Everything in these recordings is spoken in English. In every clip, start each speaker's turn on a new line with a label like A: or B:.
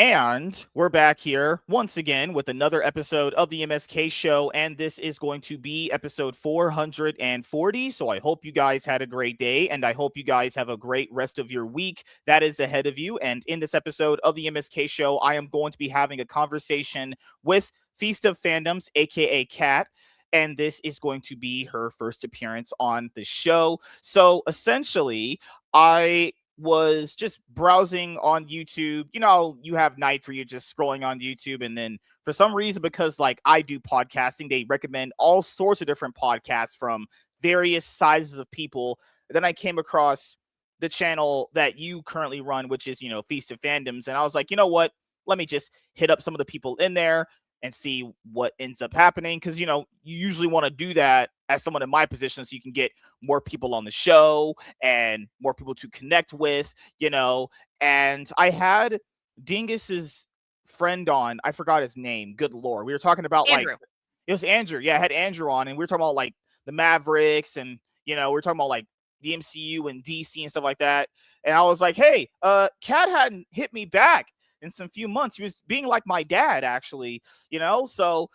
A: And we're back here once again with another episode of the MSK show. And this is going to be episode 440. So I hope you guys had a great day and I hope you guys have a great rest of your week that is ahead of you. And in this episode of the MSK show, I am going to be having a conversation with Feast of Fandoms, aka Kat. And this is going to be her first appearance on the show. So essentially, I was just browsing on YouTube. You know, you have nights where you're just scrolling on YouTube, and then for some reason, because like I do podcasting, they recommend all sorts of different podcasts from various sizes of people. Then I came across the channel that you currently run, which is, Feast of Fandoms. And I was like, you know what? Let me just hit up some of the people in there and see what ends up happening. Because, you usually want to do that as someone in my position so you can get more people on the show and more people to connect with, And I had Dingus's friend on. I forgot his name. Good Lord. We were talking about
B: Andrew.
A: It was Andrew. Yeah, I had Andrew on and we were talking about like the Mavericks and, we were talking about like the MCU and DC and stuff like that. And I was like, hey, Kat hadn't hit me back in some few months. He was being like my dad, actually, So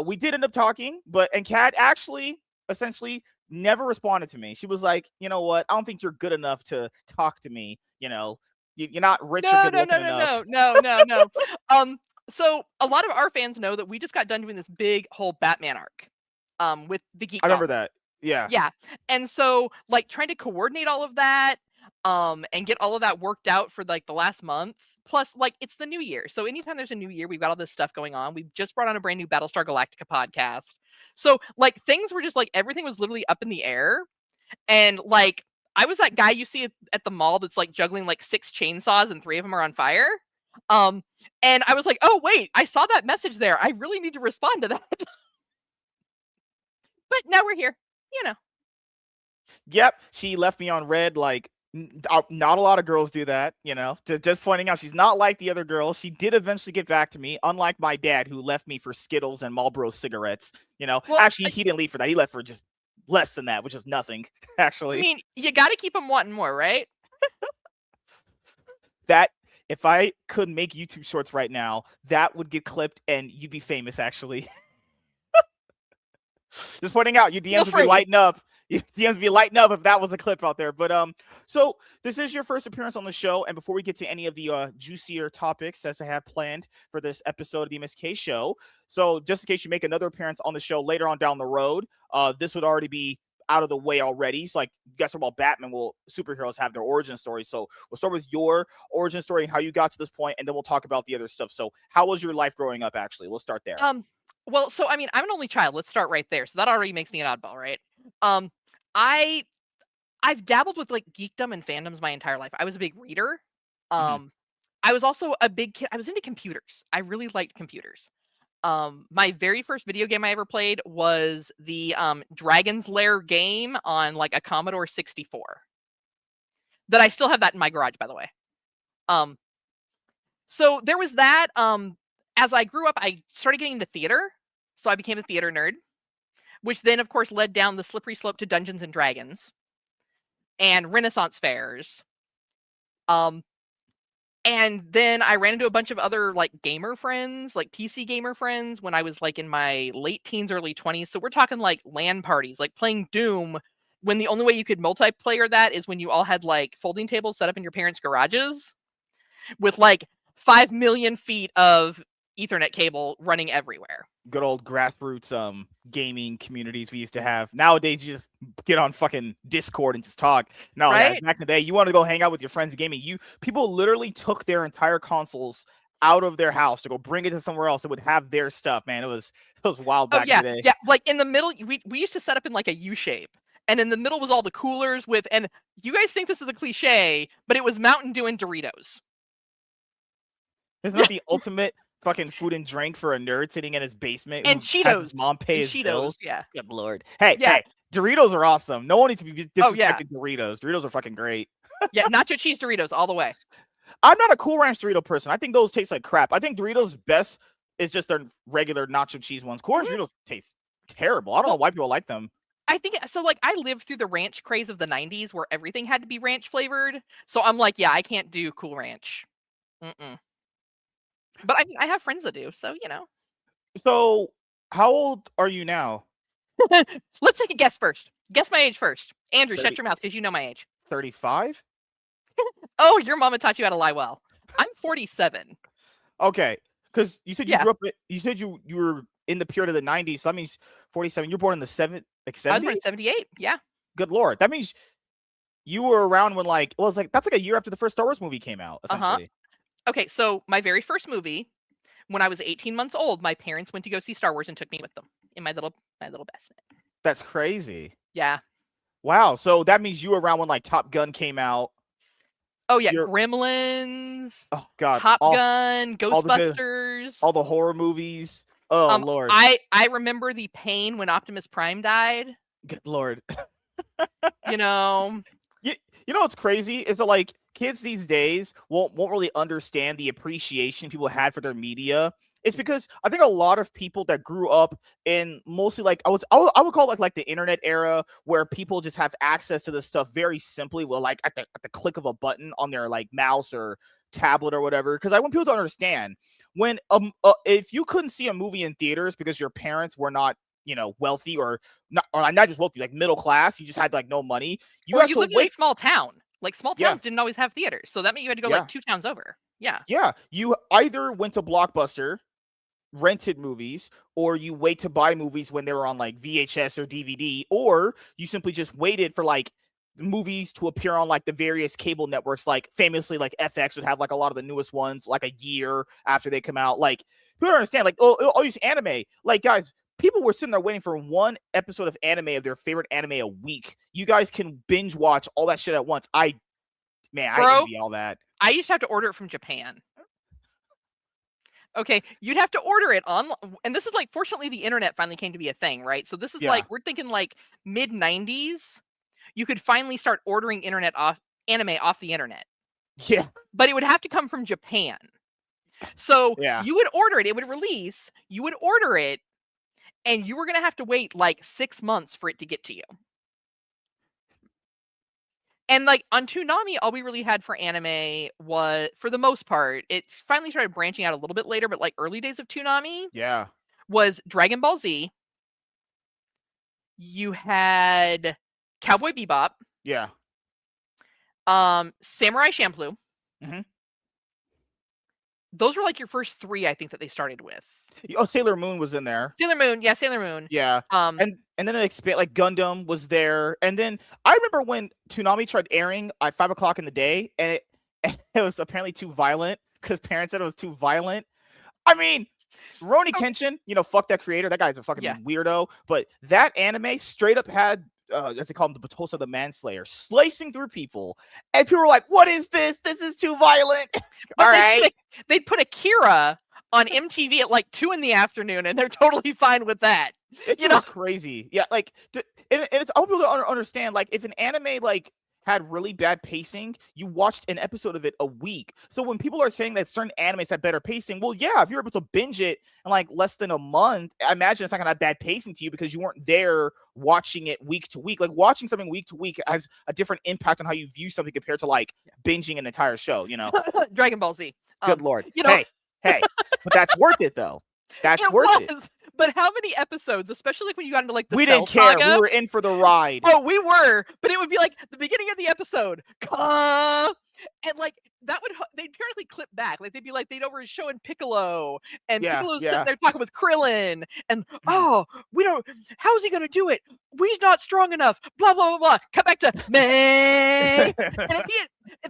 A: we did end up talking, and Kat actually essentially never responded to me. She was like, you know what? I don't think you're good enough to talk to me. You're not rich or good looking enough.
B: No. So a lot of our fans know that we just got done doing this big whole Batman arc, with the Geek
A: I remember
B: Gauntlet.
A: that. Yeah.
B: Yeah. And so like trying to coordinate all of that, and get all of that worked out for like the last month. Plus, like it's the new year. So anytime there's a new year, we've got all this stuff going on. We've just brought on a brand new Battlestar Galactica podcast. So like things were just like everything was literally up in the air. And like I was that guy you see at the mall that's like juggling like 6 chainsaws and 3 of them are on fire. And I was like, oh wait, I saw that message there. I really need to respond to that. But now we're here,
A: Yep. She left me on red. Like, not a lot of girls do that, just pointing out she's not like the other girls. She did eventually get back to me, unlike my dad who left me for Skittles and Marlboro cigarettes. Well, actually, he didn't leave for that. He left for just less than that, which is nothing, actually.
B: I mean, you got to keep them wanting more, right?
A: That, if I could make YouTube shorts right now, that would get clipped and you'd be famous, actually. Just pointing out, your DMs would be lighting up. Your DMs would be lighting up if that was a clip out there. But so this is your first appearance on the show, and before we get to any of the juicier topics as I have planned for this episode of the MSK show, so just in case you make another appearance on the show later on down the road, this would already be out of the way already. So like you guys talk about Batman, superheroes have their origin story. So we'll start with your origin story and how you got to this point, and then we'll talk about the other stuff. So how was your life growing up, actually? We'll start there.
B: Well, so I mean, I'm an only child. Let's start right there. So that already makes me an oddball, right? I've dabbled with like geekdom and fandoms my entire life. I was a big reader. I was also a big kid. I was into computers. I really liked computers. My very first video game I ever played was the Dragon's Lair game on like a Commodore 64. That I still have that in my garage, by the way. So there was that. As I grew up, I started getting into theater. So I became a theater nerd, which then, of course, led down the slippery slope to Dungeons and Dragons and Renaissance fairs. And then I ran into a bunch of other like gamer friends, like PC gamer friends when I was like in my late teens, early 20s. So we're talking like LAN parties, like playing Doom when the only way you could multiplayer that is when you all had like folding tables set up in your parents' garages with like 5 million feet of Ethernet cable running everywhere.
A: Good old grassroots gaming communities we used to have. Nowadays, you just get on fucking Discord and just talk. No,
B: right?
A: Back in the day, you want to go hang out with your friends gaming. People literally took their entire consoles out of their house to go bring it to somewhere else that would have their stuff. Man, it was wild back in the day.
B: Yeah, like in the middle, we used to set up in like a U shape. And in the middle was all the coolers with, and you guys think this is a cliche, but it was Mountain Dew and Doritos.
A: Isn't that the ultimate fucking food and drink for a nerd sitting in his basement
B: and
A: who
B: Cheetos?
A: Has his mom pay his
B: Cheetos,
A: bills?
B: Yeah.
A: Good Lord. Hey, Doritos are awesome. No one needs to be disrespecting Doritos. Doritos are fucking great.
B: Yeah, nacho cheese Doritos all the way.
A: I'm not a Cool Ranch Dorito person. I think those taste like crap. I think Doritos best is just their regular nacho cheese ones. Cool Ranch Doritos taste terrible. I don't know why people like them.
B: I think so. Like, I lived through the ranch craze of the 90s where everything had to be ranch flavored. So I'm like, yeah, I can't do Cool Ranch. But I mean, I have friends that do, so
A: So, how old are you now?
B: Let's take a guess first. Guess my age first. Andrew,
A: 30,
B: shut your mouth because you know my age.
A: 35?
B: Oh, your mama taught you how to lie well. I'm 47.
A: Okay, because you said you
B: Yeah.
A: grew up. You said you were in the period of the 90s. So that means 47. You're born in the like
B: I was born
A: 70s.
B: in 78. Yeah.
A: Good lord, that means you were around when it's like that's like a year after the first Star Wars movie came out, essentially.
B: Okay, so my very first movie, when I was 18 months old, my parents went to go see Star Wars and took me with them in my little basket.
A: That's crazy.
B: Yeah.
A: Wow. So that means you were around when like Top Gun came out.
B: Oh yeah,
A: You're
B: Gremlins,
A: oh god,
B: Top Gun,
A: all the good,
B: Ghostbusters.
A: all the horror movies. Oh lord.
B: I remember the pain when Optimus Prime died.
A: Good lord.
B: You know.
A: You know what's crazy is that like kids these days won't really understand the appreciation people had for their media. It's because I think a lot of people that grew up in mostly like I would call it like the internet era where people just have access to this stuff very simply, well, like at the click of a button on their like mouse or tablet or whatever. Because I want people to understand when if you couldn't see a movie in theaters because your parents were not wealthy or not just wealthy, like middle class, you just had like no money. You
B: or
A: had
B: you
A: to
B: lived in a
A: wait.
B: small town. Like small towns didn't always have theaters, so that meant you had to go like 2 towns over. Yeah.
A: Yeah, you either went to Blockbuster, rented movies, or you wait to buy movies when they were on like VHS or DVD, or you simply just waited for like movies to appear on like the various cable networks. Like famously, like FX would have like a lot of the newest ones like a year after they come out. Like people don't understand. Like I'll use anime. Like guys, people were sitting there waiting for one episode of anime of their favorite anime a week. You guys can binge watch all that shit at once. I envy all that.
B: I used to have to order it from Japan. Okay, you'd have to order it on, and this is like, fortunately, the internet finally came to be a thing, right? So this is like, we're thinking like mid 90s. You could finally start ordering anime off the internet.
A: Yeah.
B: But it would have to come from Japan. So you would order it, it would release, you would order it, and you were going to have to wait like 6 months for it to get to you. And like on Toonami, all we really had for anime was, for the most part, it finally started branching out a little bit later, but like early days of Toonami was Dragon Ball Z. You had Cowboy Bebop.
A: Yeah.
B: Samurai Champloo.
A: Mm-hmm.
B: Those were like your first 3, I think, that they started with.
A: Oh, Sailor Moon was in there.
B: Sailor Moon, yeah, Sailor Moon.
A: Yeah. And then it expanded, like Gundam was there. And then I remember when Toonami tried airing at 5 o'clock in the day, and it was apparently too violent because parents said it was too violent. I mean, Rurouni Kenshin, fuck that creator. That guy's a fucking weirdo. But that anime straight up had, as they call him, the Batosa the Manslayer, slicing through people. And people were like, what is this? This is too violent. All right.
B: They'd put Akira on MTV at like 2 p.m, and they're totally fine with that.
A: It's crazy. Yeah, like, and it's, I want people to understand, like, if an anime, like, had really bad pacing, you watched an episode of it a week. So when people are saying that certain animes have better pacing, well, yeah, if you're able to binge it in like less than a month, I imagine it's not gonna have bad pacing to you because you weren't there watching it week to week. Like watching something week to week has a different impact on how you view something compared to like binging an entire show,
B: Dragon Ball Z.
A: Good lord. Hey, but that's worth it though. That's worth it.
B: But how many episodes, especially like when you got into like the
A: we
B: Cell
A: didn't care.
B: Saga?
A: We were in for the ride.
B: Oh, we were. But it would be like the beginning of the episode, and like that would they'd periodically clip back. Like they'd be like they'd over showing Piccolo, and Piccolo's sitting there talking with Krillin, and we don't. How is he gonna do it? We's not strong enough. Blah blah blah blah. Cut back to May, and at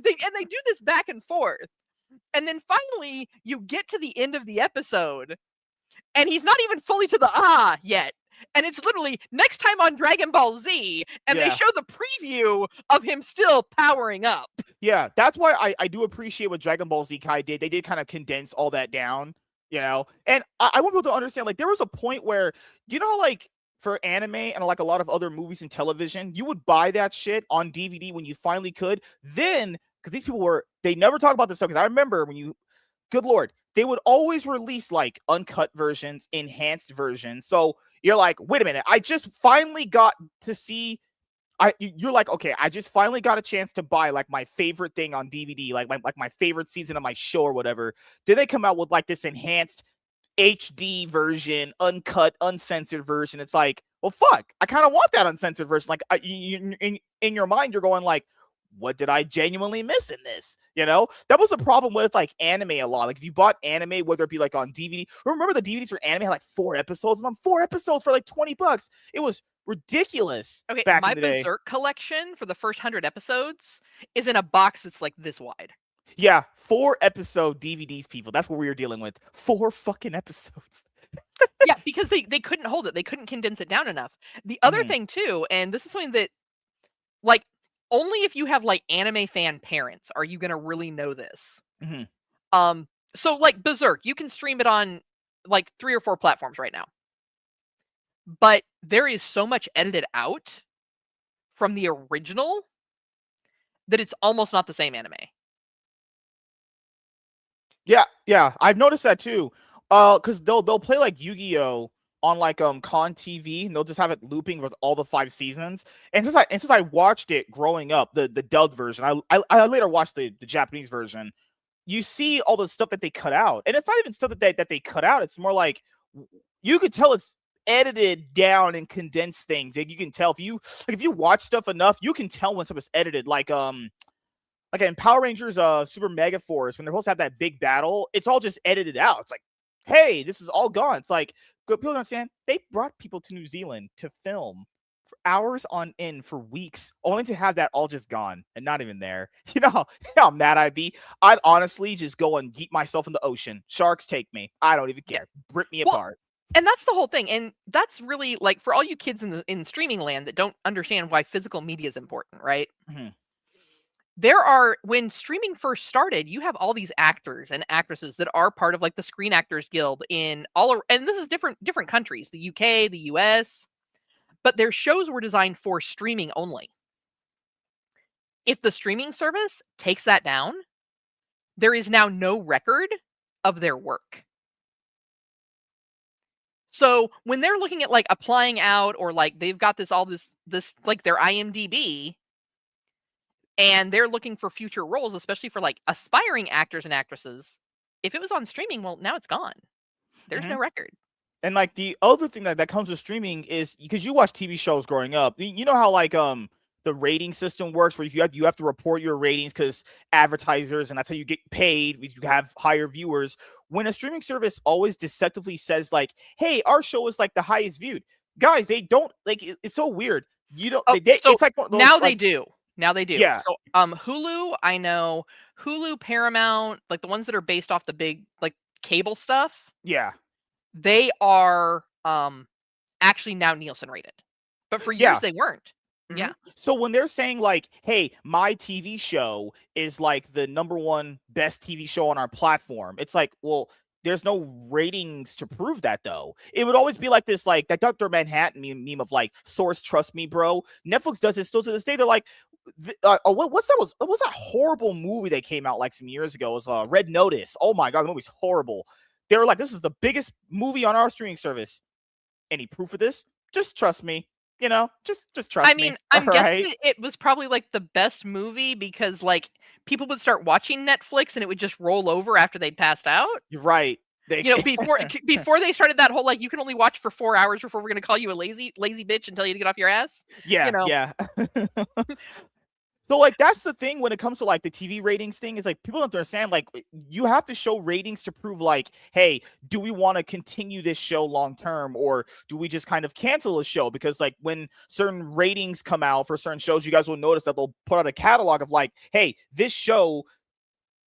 B: the end, they do this back and forth, and then finally you get to the end of the episode. And he's not even fully to the yet. And it's literally next time on Dragon Ball Z, and they show the preview of him still powering up.
A: Yeah, that's why I do appreciate what Dragon Ball Z Kai did. They did kind of condense all that down, And I want people to understand, like, there was a point where, like, for anime and like a lot of other movies and television, you would buy that shit on DVD when you finally could. Then, because these people they never talk about this stuff, because I remember when good lord, they would always release like uncut versions, enhanced versions. So you're like, wait a minute, I just finally got to see you're like, okay, I just finally got a chance to buy like my favorite thing on DVD, like my favorite season of my show or whatever. Then they come out with like this enhanced HD version, uncut, uncensored version. It's like, well, fuck, I kind of want that uncensored version. Like, in your mind, you're going like, what did I genuinely miss in this? You know, that was the problem with like anime a lot. Like, if you bought anime, whether it be like on DVD, remember the DVDs for anime had like 4 episodes, and on 4 episodes for like $20. It was ridiculous.
B: Okay,
A: back
B: my
A: in the day.
B: Berserk collection for the first 100 episodes is in a box that's like this wide.
A: Yeah, 4 episode DVDs, people. That's what we were dealing with. 4 fucking episodes.
B: Yeah, because they couldn't hold it. They couldn't condense it down enough. The other thing too, and this is something that, like, only if you have like anime fan parents are you gonna really know this. So like Berserk, you can stream it on like 3 or 4 platforms right now. But there is so much edited out from the original that it's almost not the same anime.
A: Yeah, I've noticed that too. Because they'll play like Yu-Gi-Oh on like Con TV, and they'll just have it looping with all the 5 seasons. And since I watched it growing up, the dubbed version, I later watched the Japanese version. You see all the stuff that they cut out, and it's not even stuff that they cut out. It's more like you could tell it's edited down and condensed things. Like, you can tell if you watch stuff enough, you can tell when stuff is edited. Like in Power Rangers Super Mega Force, when they're supposed to have that big battle, it's all just edited out. It's like, hey, this is all gone. It's like, people don't understand, they brought people to New Zealand to film for hours on end for weeks, only to have that all just gone and not even there. You know how mad I'd be? I'd honestly just go and yeet myself in the ocean. Sharks take me. I don't even care. Rip me apart.
B: And that's the whole thing. And that's really, like, for all you kids in streaming land that don't understand why physical media is important, right? When streaming first started, you have all these actors and actresses that are part of like the Screen Actors Guild and this is different countries, the UK, the US, but their shows were designed for streaming only. If the streaming service takes that down, there is now no record of their work. So when they're looking at like applying out, or like they've got this like their IMDb, and they're looking for future roles, especially for like aspiring actors and actresses, if it was on streaming, well, now it's gone. There's no record.
A: And like the other thing that comes with streaming is, because you watch TV shows growing up, you know how like the rating system works, where you have to report your ratings because advertisers, and that's how you get paid. You have higher viewers. When a streaming service always deceptively says like, "Hey, our show is like the highest viewed," guys, they don't like. It's so weird. You don't. It's like those,
B: now
A: like,
B: they do. Now they do.
A: Yeah.
B: So Hulu, I know Hulu, Paramount, like the ones that are based off the big like cable stuff.
A: Yeah.
B: They are actually now Nielsen rated. But for years they weren't. Yeah.
A: So when they're saying like, hey, my TV show is like the #1 best TV show on our platform, it's like, well, there's no ratings to prove that, though. It would always be like this, like that Dr. Manhattan meme of like, source, trust me, bro. Netflix does it still to this day. They're like, what's that horrible movie that came out like some years ago? It was Red Notice. Oh my God, the movie's horrible. They were like, this is the biggest movie on our streaming service. Any proof of this? Just trust me. You know, just trust me.
B: I mean, I'm guessing it was probably like the best movie because like people would start watching Netflix and it would just roll over after they'd passed out.
A: You're right.
B: Before they started that whole like you can only watch for 4 hours before we're gonna call you a lazy bitch and tell you to get off your ass.
A: Yeah, yeah. So like that's the thing when it comes to like the TV ratings thing, is like people don't understand, like you have to show ratings to prove like, hey, do we want to continue this show long term, or do we just kind of cancel a show? Because like when certain ratings come out for certain shows, you guys will notice that they'll put out a catalog of like, hey, this show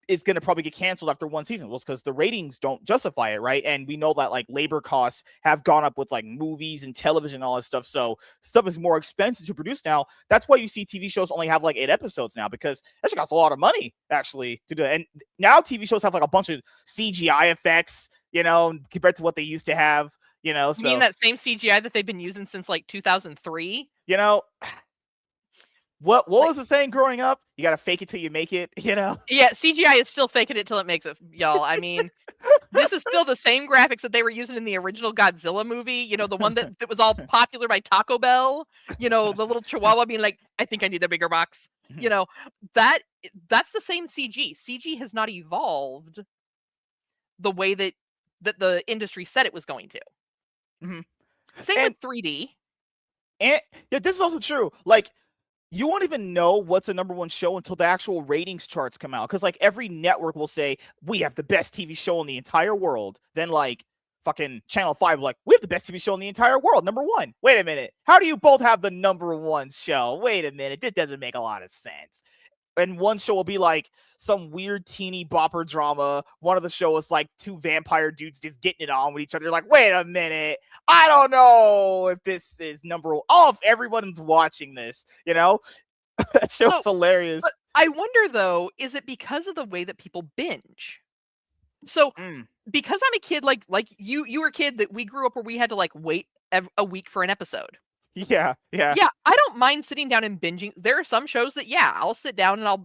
A: is going to probably get canceled after 1 season. Well, it's because the ratings don't justify it, right? And we know that like labor costs have gone up with like movies and television and all that stuff. So stuff is more expensive to produce now. That's why you see TV shows only have like 8 episodes now, because that shit costs a lot of money actually to do it. And now TV shows have like a bunch of CGI effects, you know, compared to what they used to have, you know.
B: You mean that same CGI that they've been using since like 2003?
A: You know, what was the saying growing up? You gotta fake it till you make it, you know?
B: Yeah, CGI is still faking it till it makes it, y'all. I mean, This is still the same graphics that they were using in the original Godzilla movie. You know, the one that was all popular by Taco Bell. You know, the little chihuahua being like, I think I need a bigger box. You know, that's the same CG. CG has not evolved the way that the industry said it was going to. Same with 3D.
A: And yeah, this is also true. Like, you won't even know what's the number one show until the actual ratings charts come out. Because, like, every network will say, we have the best TV show in the entire world. Then, like, fucking Channel 5 like, we have the best TV show in the entire world, number one. Wait a minute. How do you both have the number one show? Wait a minute. This doesn't make a lot of sense. And one show will be like some weird teeny bopper drama. One of the shows is like two vampire dudes just getting it on with each other. You're like, wait a minute. I don't know if this is number one. Oh, if everyone's watching this, you know? That show's hilarious.
B: But I wonder, though, is it because of the way that people binge? So, because I'm a kid, like you were a kid that we grew up where we had to like wait a week for an episode.
A: Yeah.
B: I don't mind sitting down and binging. There are some shows that, I'll sit down and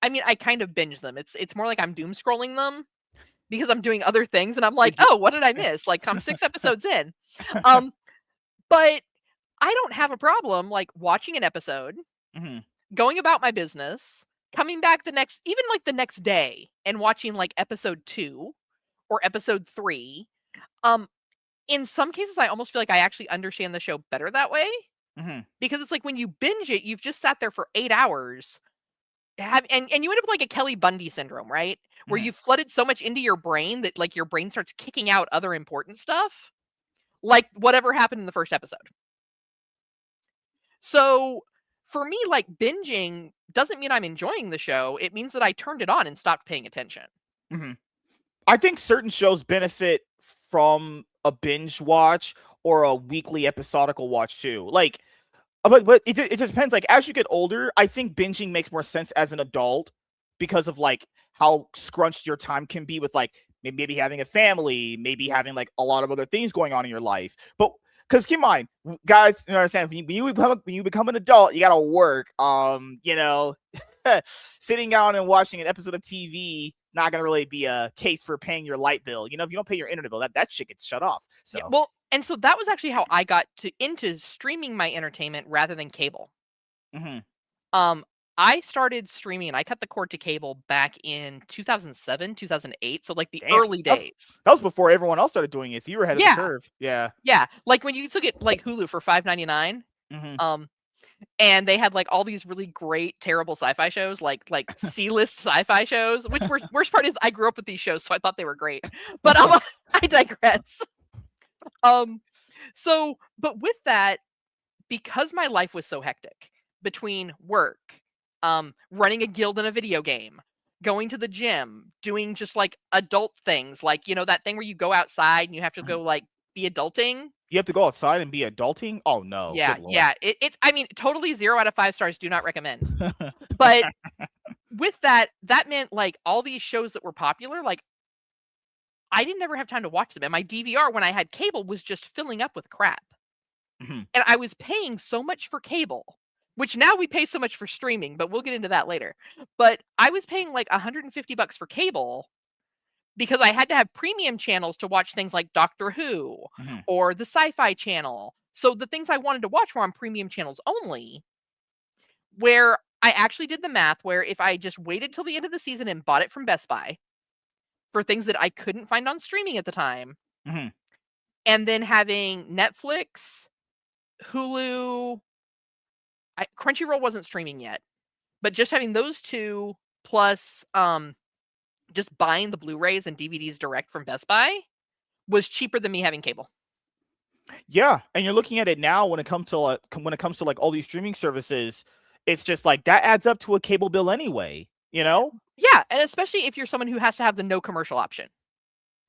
B: I kind of binge them. It's more like I'm doom scrolling them because I'm doing other things and I'm like, oh, what did I miss? Like, I'm 6 episodes in. But I don't have a problem like watching an episode, going about my business, coming back the next day and watching like episode 2 or episode 3. In some cases, I almost feel like I actually understand the show better that way. Because it's like when you binge it, you've just sat there for 8 hours. And you end up like a Kelly Bundy syndrome, right? Where you've flooded so much into your brain that like your brain starts kicking out other important stuff. Like whatever happened in the first episode. So for me, like binging doesn't mean I'm enjoying the show. It means that I turned it on and stopped paying attention.
A: I think certain shows benefit from a binge watch or a weekly episodical watch too. Like, but it just depends. Like, as you get older, I think binging makes more sense as an adult because of like how scrunched your time can be with like maybe having a family, maybe having like a lot of other things going on in your life. But because keep in mind, guys, you understand when you become an adult, you gotta work. You know, sitting down and watching an episode of TV not gonna really be a case for paying your light bill. You know, if you don't pay your internet bill, that shit gets shut off. So
B: and so that was actually how I got into streaming my entertainment rather than cable. I started streaming and I cut the cord to cable back in 2007, 2008. So like the early days.
A: That was before everyone else started doing it. So you were ahead of the curve. Yeah.
B: Like when you took it like Hulu for $5.99. And they had like all these really great, terrible sci-fi shows, like C-list sci-fi shows, which worst part is I grew up with these shows, so I thought they were great. But I digress. But with that, because my life was so hectic between work, running a guild in a video game, going to the gym, doing just like adult things, like, you know, that thing where you go outside and you have to go like be adulting.
A: You have to go outside and be adulting? Oh no.
B: Yeah. It's I mean, totally 0 out of 5 stars. Do not recommend. But with that meant like all these shows that were popular, like I didn't ever have time to watch them. And my DVR when I had cable was just filling up with crap. And I was paying so much for cable, which now we pay so much for streaming, but we'll get into that later. But I was paying like $150 for cable because I had to have premium channels to watch things like Doctor Who or the Sci-Fi Channel. So the things I wanted to watch were on premium channels only, where I actually did the math where if I just waited till the end of the season and bought it from Best Buy for things that I couldn't find on streaming at the time, and then having Netflix, Hulu, Crunchyroll wasn't streaming yet, but just having those two plus just buying the Blu-rays and DVDs direct from Best Buy was cheaper than me having cable.
A: Yeah, and you're looking at it now when it comes to like all these streaming services, it's just like that adds up to a cable bill anyway, you know?
B: Yeah, and especially if you're someone who has to have the no commercial option.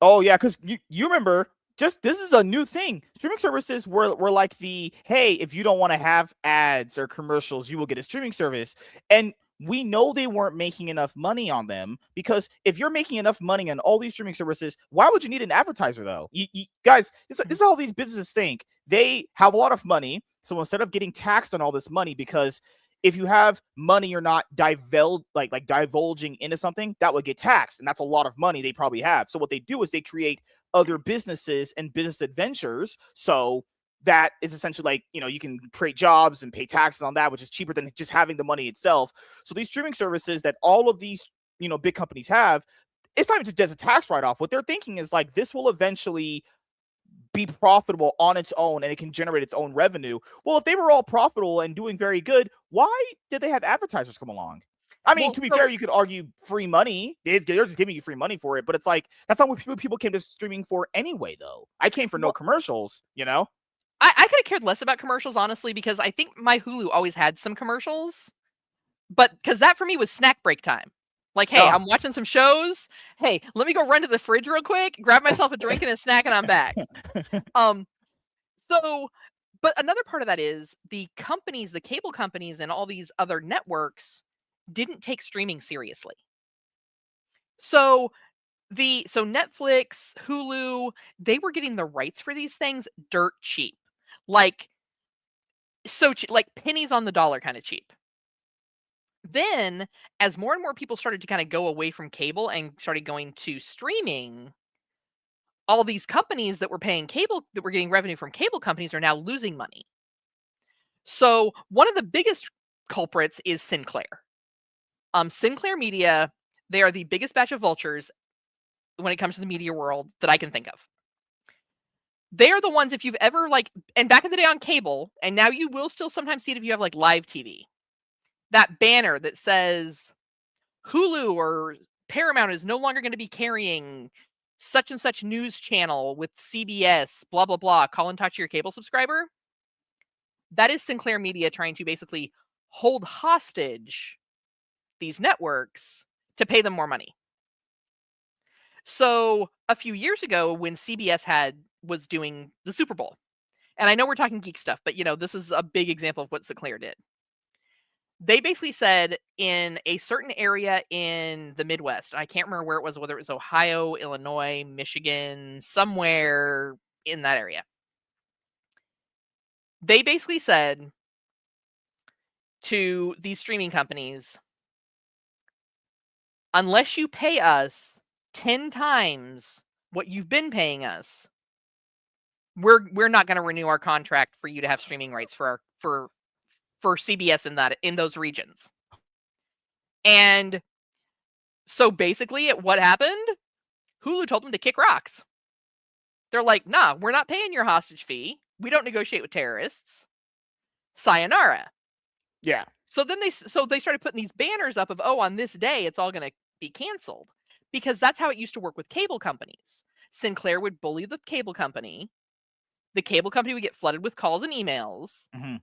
A: Oh yeah, because you remember, just this is a new thing. Streaming services were like the, hey, if you don't want to have ads or commercials, you will get a streaming service. And we know they weren't making enough money on them, because if you're making enough money on all these streaming services, why would you need an advertiser though? You guys, this is how these businesses think. They have a lot of money, so instead of getting taxed on all this money, because if you have money you're not divulging into something, that would get taxed, and that's a lot of money they probably have. So what they do is they create other businesses and business adventures. So that is essentially like, you can create jobs and pay taxes on that, which is cheaper than just having the money itself. So these streaming services that all of these, big companies have, it's not just as a tax write-off. What they're thinking is like, this will eventually be profitable on its own and it can generate its own revenue. Well, if they were all profitable and doing very good, why did they have advertisers come along? I mean, to be fair, you could argue free money. They're just giving you free money for it, but it's like, that's not what people came to streaming for anyway, though. I came for no commercials,
B: I could have cared less about commercials, honestly, because I think my Hulu always had some commercials. But because that for me was snack break time. Like, hey, I'm watching some shows. Hey, let me go run to the fridge real quick, grab myself a drink and a snack, and I'm back. But another part of that is the companies, the cable companies, and all these other networks didn't take streaming seriously. So Netflix, Hulu, they were getting the rights for these things dirt cheap, like pennies on the dollar kind of cheap. Then, as more and more people started to kind of go away from cable and started going to streaming, all these companies that were paying cable, that were getting revenue from cable companies, are now losing money. So one of the biggest culprits is Sinclair. Sinclair Media, they are the biggest batch of vultures when it comes to the media world that I can think of. They are the ones, if you've ever and back in the day on cable, and now you will still sometimes see it if you have live TV, that banner that says Hulu or Paramount is no longer going to be carrying such and such news channel with CBS, blah, blah, blah, call and talk to your cable subscriber. That is Sinclair Media trying to basically hold hostage these networks to pay them more money. So a few years ago, when CBS was doing the Super Bowl, and I know we're talking geek stuff, but this is a big example of what Sinclair did. They basically said in a certain area in the Midwest, I can't remember where it was, whether it was Ohio, Illinois, Michigan, somewhere in that area. They basically said to these streaming companies, unless you pay us 10 times what you've been paying us, we're not going to renew our contract for you to have streaming rights for CBS in those regions. And so basically, what happened? Hulu told them to kick rocks. They're like, nah, we're not paying your hostage fee. We don't negotiate with terrorists. Sayonara.
A: Yeah.
B: So then they started putting these banners up of, on this day, it's all going to be canceled. Because that's how it used to work with cable companies. Sinclair would bully the cable company. The cable company would get flooded with calls and emails.
A: Mm-hmm.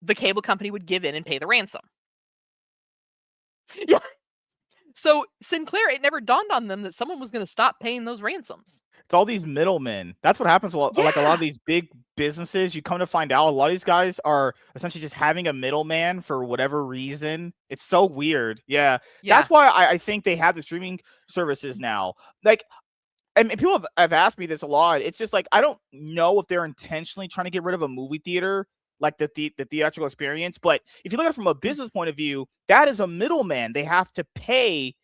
B: The cable company would give in and pay the ransom. Yeah. So Sinclair, it never dawned on them that someone was going to stop paying those ransoms.
A: It's all these middlemen. That's what happens. Like a lot of these big businesses, you come to find out a lot of these guys are essentially just having a middleman for whatever reason. It's so weird. Yeah. That's why I think they have the streaming services now. And people have asked me this a lot. It's just I don't know if they're intentionally trying to get rid of a movie theater, like the theatrical experience. But if you look at it from a business point of view, that is a middleman. They have to pay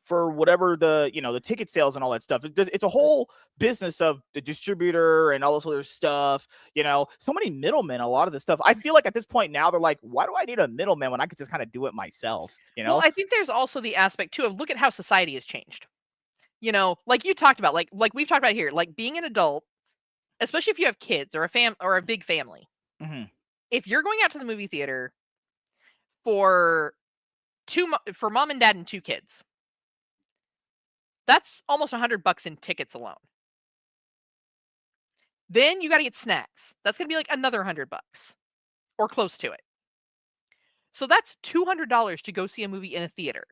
A: for whatever the ticket sales and all that stuff. It's a whole business of the distributor and all this other stuff. So many middlemen. A lot of this stuff. I feel like at this point now they're like, why do I need a middleman when I could just kind of do it myself?
B: Well, I think there's also the aspect too of look at how society has changed. Like you talked about, like we've talked about here, like being an adult, especially if you have kids or a big family.
A: Mm-hmm.
B: If you're going out to the movie theater for mom and dad and 2 kids, that's almost $100 in tickets alone. Then you got to get snacks. That's going to be like another $100 or close to it. So that's $200 to go see a movie in a theater.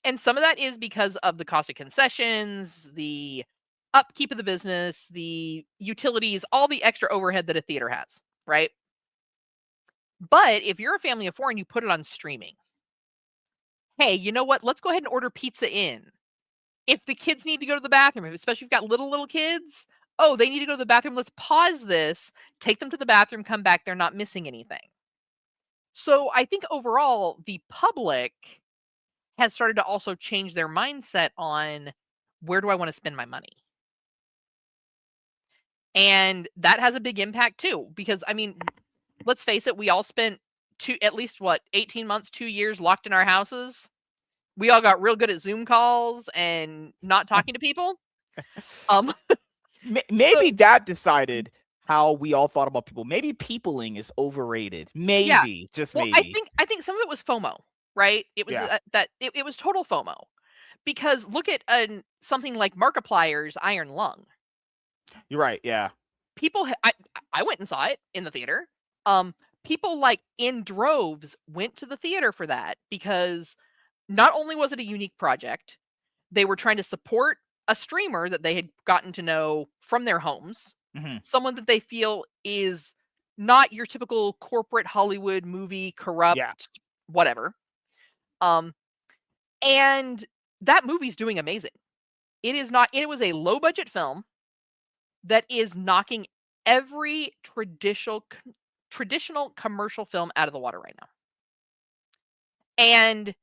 B: And some of that is because of the cost of concessions, the upkeep of the business, the utilities, all the extra overhead that a theater has, right? But if you're a family of 4 and you put it on streaming, hey, you know what? Let's go ahead and order pizza in. If the kids need to go to the bathroom, especially if you've got little kids, they need to go to the bathroom. Let's pause this, take them to the bathroom, come back. They're not missing anything. So I think overall, the public has started to also change their mindset on where do I want to spend my money? And that has a big impact too, because I mean, let's face it, we all spent at least 18 months, 2 years locked in our houses. We all got real good at Zoom calls and not talking to people. Um,
A: Maybe
B: so
A: that decided how we all thought about people. Maybe peopling is overrated.
B: yeah,
A: Maybe, just
B: well, I
A: maybe.
B: think some of it was FOMO, right? It was
A: Yeah,
B: it was total FOMO because look at something like Markiplier's Iron Lung.
A: you're right. Yeah.
B: People, I went and saw it in the theater. Um, People like in droves went to the theater for that because not only was it a unique project, they were trying to support a streamer that they had gotten to know from their homes,
A: Hmm.
B: someone that they feel is not your typical corporate Hollywood movie, corrupt,
A: Yeah.
B: whatever. Um, and that movie's doing amazing. It is not, it was a low budget film that is knocking every traditional commercial film out of the water right now. And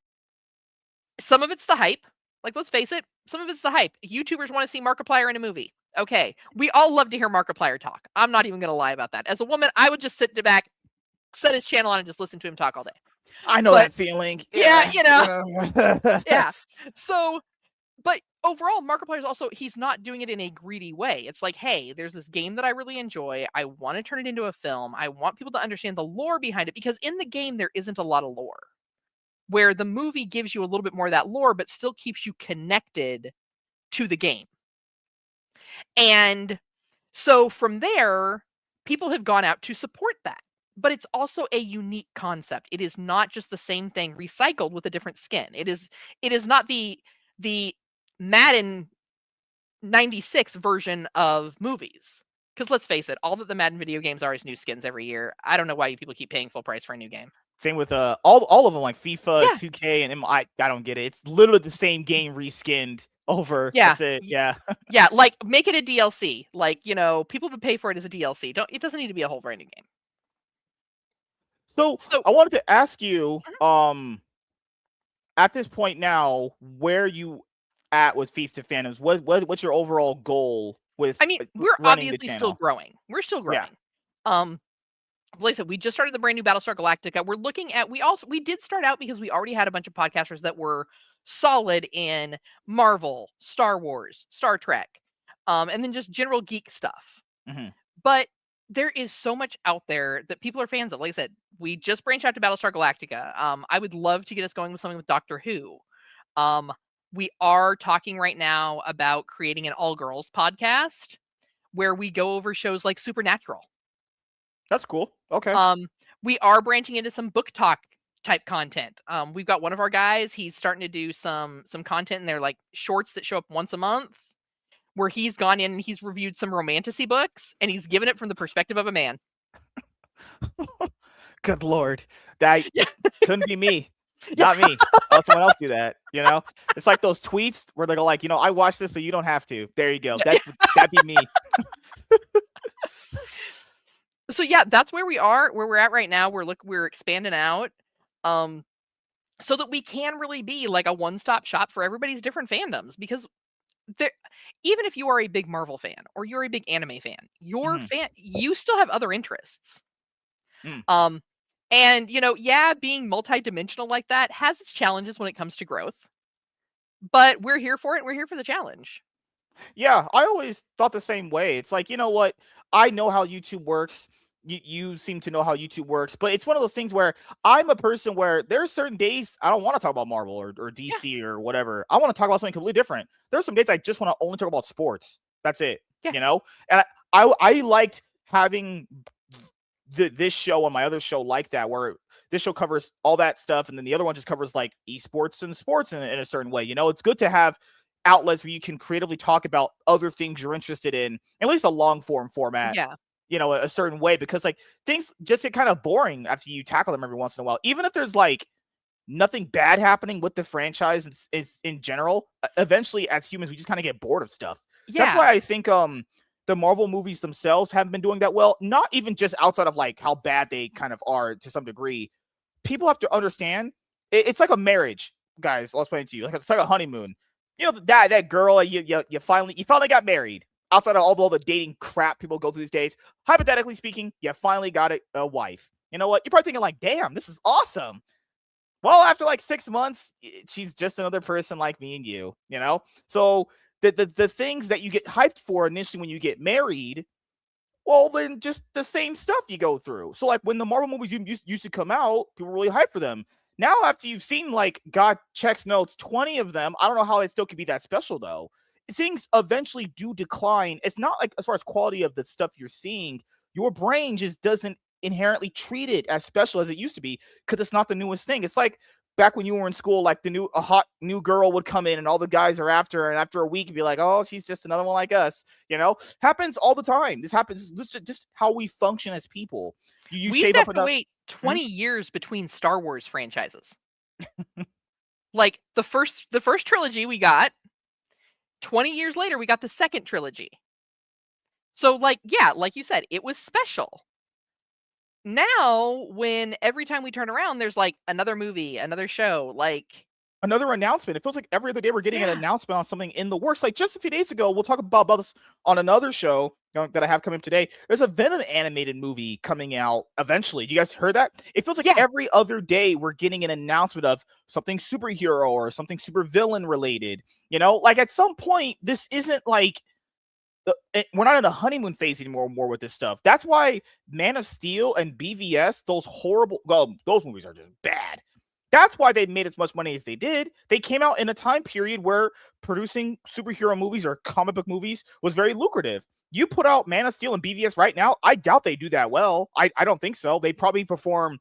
B: some of it's the hype. Like, let's face it, some of it's the hype. YouTubers want to see Markiplier in a movie. Okay, we all love to hear Markiplier talk. I'm not even going to lie about that. As a woman, I would just sit back, set his channel on, and just listen to him talk all day.
A: I know
B: But
A: that feeling.
B: yeah,
A: Yeah.
B: yeah. So, but overall, Markiplier's also, he's not doing it in a greedy way. It's like, hey, there's this game that I really enjoy. I want to turn it into a film. I want people to understand the lore behind it because in the game, there isn't a lot of lore. Where the movie gives you a little bit more of that lore, but still keeps you connected to the game. And so from there, people have gone out to support that. But it's also a unique concept. It is not just the same thing recycled with a different skin. It is not the Madden 96 version of movies. Because let's face it, all that the Madden video games are is new skins every year. I don't know why you people keep paying full price for a new game.
A: Same with all of them, like FIFA,
B: Yeah.
A: 2K, and I don't get it. It's literally the same game reskinned over.
B: Yeah.
A: That's it. Yeah.
B: Yeah, like make it a DLC. Like, people would pay for it as a DLC. It doesn't need to be a whole brand new game.
A: So
B: So
A: I wanted to ask you, at this point now, where you at with Feast of Fandoms? What's your overall goal with
B: I mean, we're
A: running the
B: obviously still
A: channel?
B: growing. We're still
A: Yeah.
B: growing. Like I said, we just started the brand new Battlestar Galactica. We're looking at we did start out because we already had a bunch of podcasters that were solid in Marvel, Star Wars, Star Trek, and then just general geek stuff.
A: Mhm.
B: But there is so much out there that people are fans of. Like I said, we just branched out to Battlestar Galactica. I would love to get us going with something with Doctor Who. We are talking right now about creating an all girls podcast where we go over shows like Supernatural.
A: That's cool. Okay.
B: We are branching into some book talk type content. We've got one of our guys, he's starting to do some content, and they're like shorts that show up once a month where he's gone in and he's reviewed some romantasy books and he's given it from the perspective of a man.
A: Good Lord. That
B: Yeah.
A: couldn't be me. Not me. I'll let someone else do that. It's like those tweets where they're like, I watched this so you don't have to. There you go. That'd be me.
B: So yeah, that's where we're at right now. We're expanding out. So that we can really be like a one-stop shop for everybody's different fandoms, because there, even if you are a big Marvel fan or you're a big anime fan,
A: Mhm.
B: you still have other interests.
A: Mm.
B: And yeah, being multidimensional like that has its challenges when it comes to growth. But we're here for it. We're here for the challenge.
A: Yeah, I always thought the same way. It's like, you know what? I know how YouTube works. You seem to know how YouTube works, but it's one of those things where I'm a person where there are certain days I don't want to talk about Marvel or
B: Yeah.
A: DC or whatever. I want to talk about something completely different. There's some days I just want to only talk about sports. That's it.
B: Yeah.
A: And I liked having this show and my other show like that, where this show covers all that stuff, and then the other one just covers like esports and sports in a certain way. It's good to have outlets where you can creatively talk about other things you're interested in, at least a long form format.
B: Yeah.
A: A certain way, because like things just get kind of boring after you tackle them every once in a while. Even if there's like nothing bad happening with the franchise is in general, eventually as humans we just kind of get bored of stuff.
B: Yeah.
A: That's why I think the Marvel movies themselves haven't been doing that well. Not even just outside of like how bad they kind of are to some degree, people have to understand. It's like a marriage, guys. I'll explain it to you. Like it's like a honeymoon. You know that girl you finally got married. Outside of all the dating crap people go through these days, hypothetically speaking, you finally got a wife. You know what? You're probably thinking like, damn, this is awesome. Well, after like 6 months, she's just another person like me and you, you know? So the things that you get hyped for initially when you get married, well, then just the same stuff you go through. So like when the Marvel movies used to come out, people were really hyped for them. Now, after you've seen like God checks notes, 20 of them, I don't know how it still could be that special though. Things eventually do decline. It's not like as far as quality of the stuff you're seeing, your brain just doesn't inherently treat it as special as it used to be because it's not the newest thing. It's like back when you were in school, like a hot new girl would come in and all the guys are after her, and after a week you'd be like, oh, she's just another one like us. You know, happens all the time. This happens. This is just how we function as people. You
B: We used
A: save
B: to
A: up
B: have to
A: enough.
B: wait 20 years between Star Wars franchises. Like the first trilogy we got, 20 years later we got the second trilogy. So like, yeah, like you said, it was special. Now, when every time we turn around, there's like another movie, another show, like
A: Another announcement. It feels like every other day we're getting an
B: Yeah.
A: announcement on something in the works. Like just a few days ago, we'll talk about this on another show that I have coming up today. There's a Venom animated movie coming out eventually. You guys heard that? It feels like
B: Yeah.
A: every other day we're getting an announcement of something superhero or something super villain related. You know, like at some point, this isn't like we're not in a honeymoon phase anymore more with this stuff. That's why Man of Steel and BVS, those movies are just bad. That's why they made as much money as they did. They came out in a time period where producing superhero movies or comic book movies was very lucrative. You put out Man of Steel and BVS right now, I doubt they do that well. I don't think so. They probably perform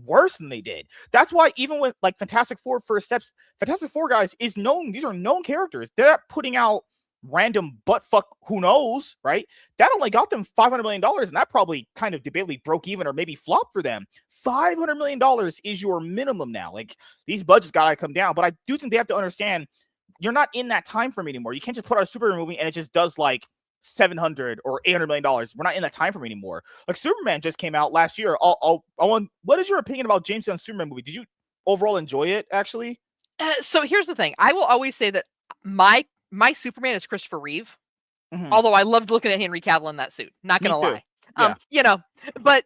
A: worse than they did. That's why even with like Fantastic Four First Steps, Fantastic Four guys is known. These are known characters. They're not putting out random butt fuck who knows, right? That only got them $500 million, and that probably kind of debatably broke even or maybe flopped for them. $500 million is your minimum now. Like these budgets gotta come down, but I do think they have to understand you're not in that time frame anymore. You can't just put out a superhero movie and it just does like 700 or $800 million. We're not in that time frame anymore. Like Superman just came out last year. What is your opinion about James Gunn's Superman movie? Did you overall enjoy it actually?
B: So here's the thing. I will always say that my Superman is Christopher Reeve.
A: Mhm.
B: Although I loved looking at Henry Cavill in that suit. Not gonna
A: Me too.
B: lie.
A: Yeah.
B: You know, but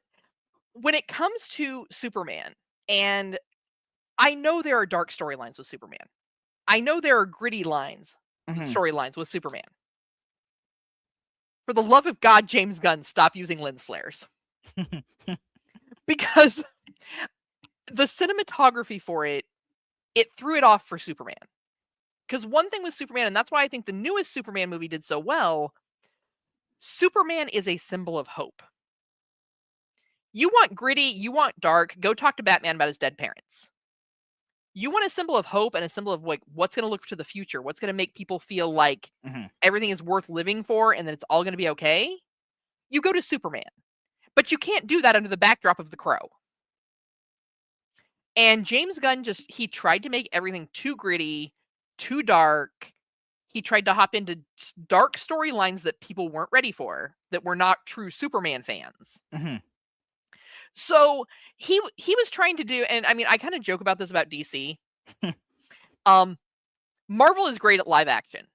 B: when it comes to Superman, and I know there are dark storylines with Superman. I know there are gritty storylines with Superman. For the love of God, James Gunn, stop using lens flares. Because the cinematography for it threw it off for Superman. Because one thing with Superman, and that's why I think the newest Superman movie did so well, Superman is a symbol of hope. You want gritty, you want dark, go talk to Batman about his dead parents. You want a symbol of hope and a symbol of like what's going to look to the future, what's going to make people feel like everything is worth living for and that it's all going to be okay. You go to Superman. But you can't do that under the backdrop of The Crow. And James Gunn he tried to make everything too gritty, too dark. He tried to hop into dark storylines that people weren't ready for, that were not true Superman fans. So he was trying to do, and I mean, I kind of joke about this about DC. Marvel is great at live action.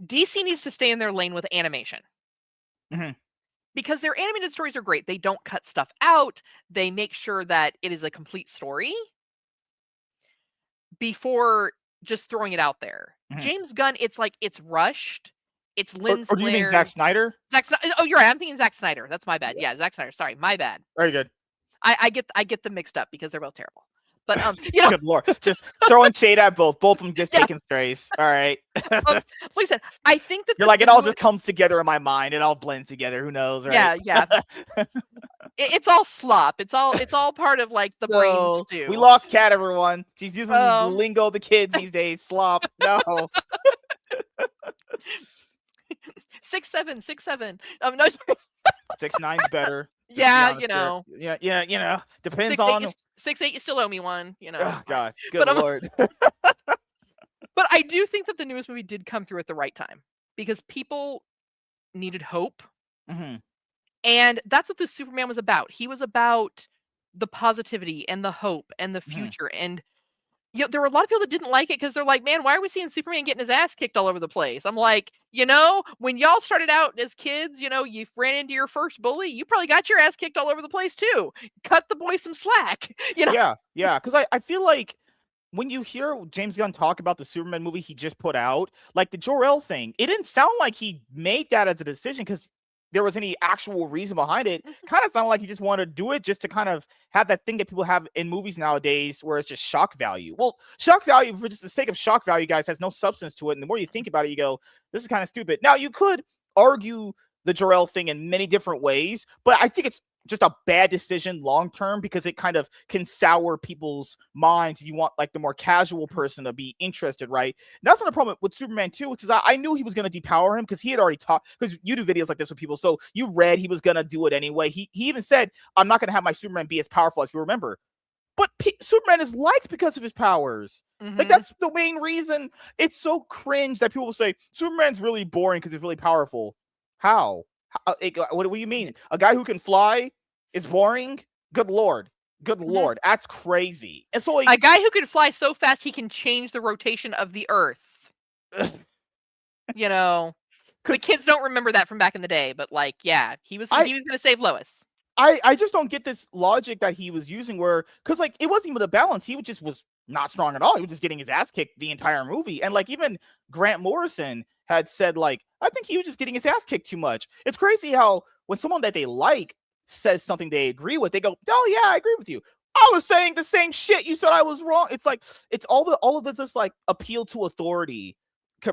B: DC needs to stay in their lane with animation. Because their animated stories are great. They don't cut stuff out. They make sure that it is a complete story before just throwing it out there. James Gunn, it's like it's rushed. It's lens
A: Or do you mean Zack Snyder?
B: Oh, you're right. I'm thinking Zack Snyder. That's my bad. Yeah, Zack Snyder. Sorry, my bad.
A: Very good.
B: I get them mixed up because they're both terrible. But you know,
A: good lord, just throwing shade at both. Both of them just taking strays. All right.
B: Like I said, I think that
A: you're like it all just comes together in my mind. It all blends together. Who knows, right?
B: Yeah. It's all slop. It's all part of like the brain stew.
A: We lost Kat, everyone. She's using the lingo of the kids these days. Slop. No.
B: 6'7". No,
A: 6'9's better.
B: Yeah, you know.
A: Yeah, you know. Depends
B: 6'8",
A: on
B: 6'8", you still owe me one, you know.
A: Oh God, good lord.
B: But I do think that the newest movie did come through at the right time because people needed hope, and that's what this Superman was about. He was about the positivity and the hope and the
A: Mhm.
B: future. And there were a lot of people that didn't like it because they're like, man, why are we seeing Superman getting his ass kicked all over the place? I'm like, when y'all started out as kids, you ran into your first bully, you probably got your ass kicked all over the place too. Cut the boy some slack.
A: Yeah, yeah. Because I feel like when you hear James Gunn talk about the Superman movie he just put out, like the Jor-El thing, it didn't sound like he made that as a decision because there was any actual reason behind it. Kind of sounded like he just wanted to do it just to kind of have that thing that people have in movies nowadays where it's just shock value. Well, shock value for just the sake of shock value, guys, has no substance to it. And the more you think about it, you go, this is kind of stupid. Now, you could argue the Jor-El thing in many different ways, but I think it's just a bad decision long term because it kind of can sour people's minds. You want like the more casual person to be interested, right? And that's not a problem with Superman 2, which is I knew he was going to depower him because he had already talked, because you do videos like this with people. So you read he was going to do it anyway. He even said, I'm not going to have my Superman be as powerful as you remember. But Superman is liked because of his powers. Like, that's the main reason. It's so cringe that people will say Superman's really boring because he's really powerful. How? What do you mean? A guy who can fly is boring? Good lord. Good lord. That's crazy. And so, like,
B: a guy who can fly so fast he can change the rotation of the Earth. The kids don't remember that from back in the day, but like, yeah, he was going to save Lois.
A: I just don't get this logic that he was using where, because like it wasn't even a balance. He just was not strong at all. He was just getting his ass kicked the entire movie. And like even Grant Morrison had said, like, I think he was just getting his ass kicked too much. It's crazy how when someone that they like says something they agree with, they go, oh yeah, I agree with you. I was saying the same shit. You said I was wrong. It's like it's all of this like appeal to authority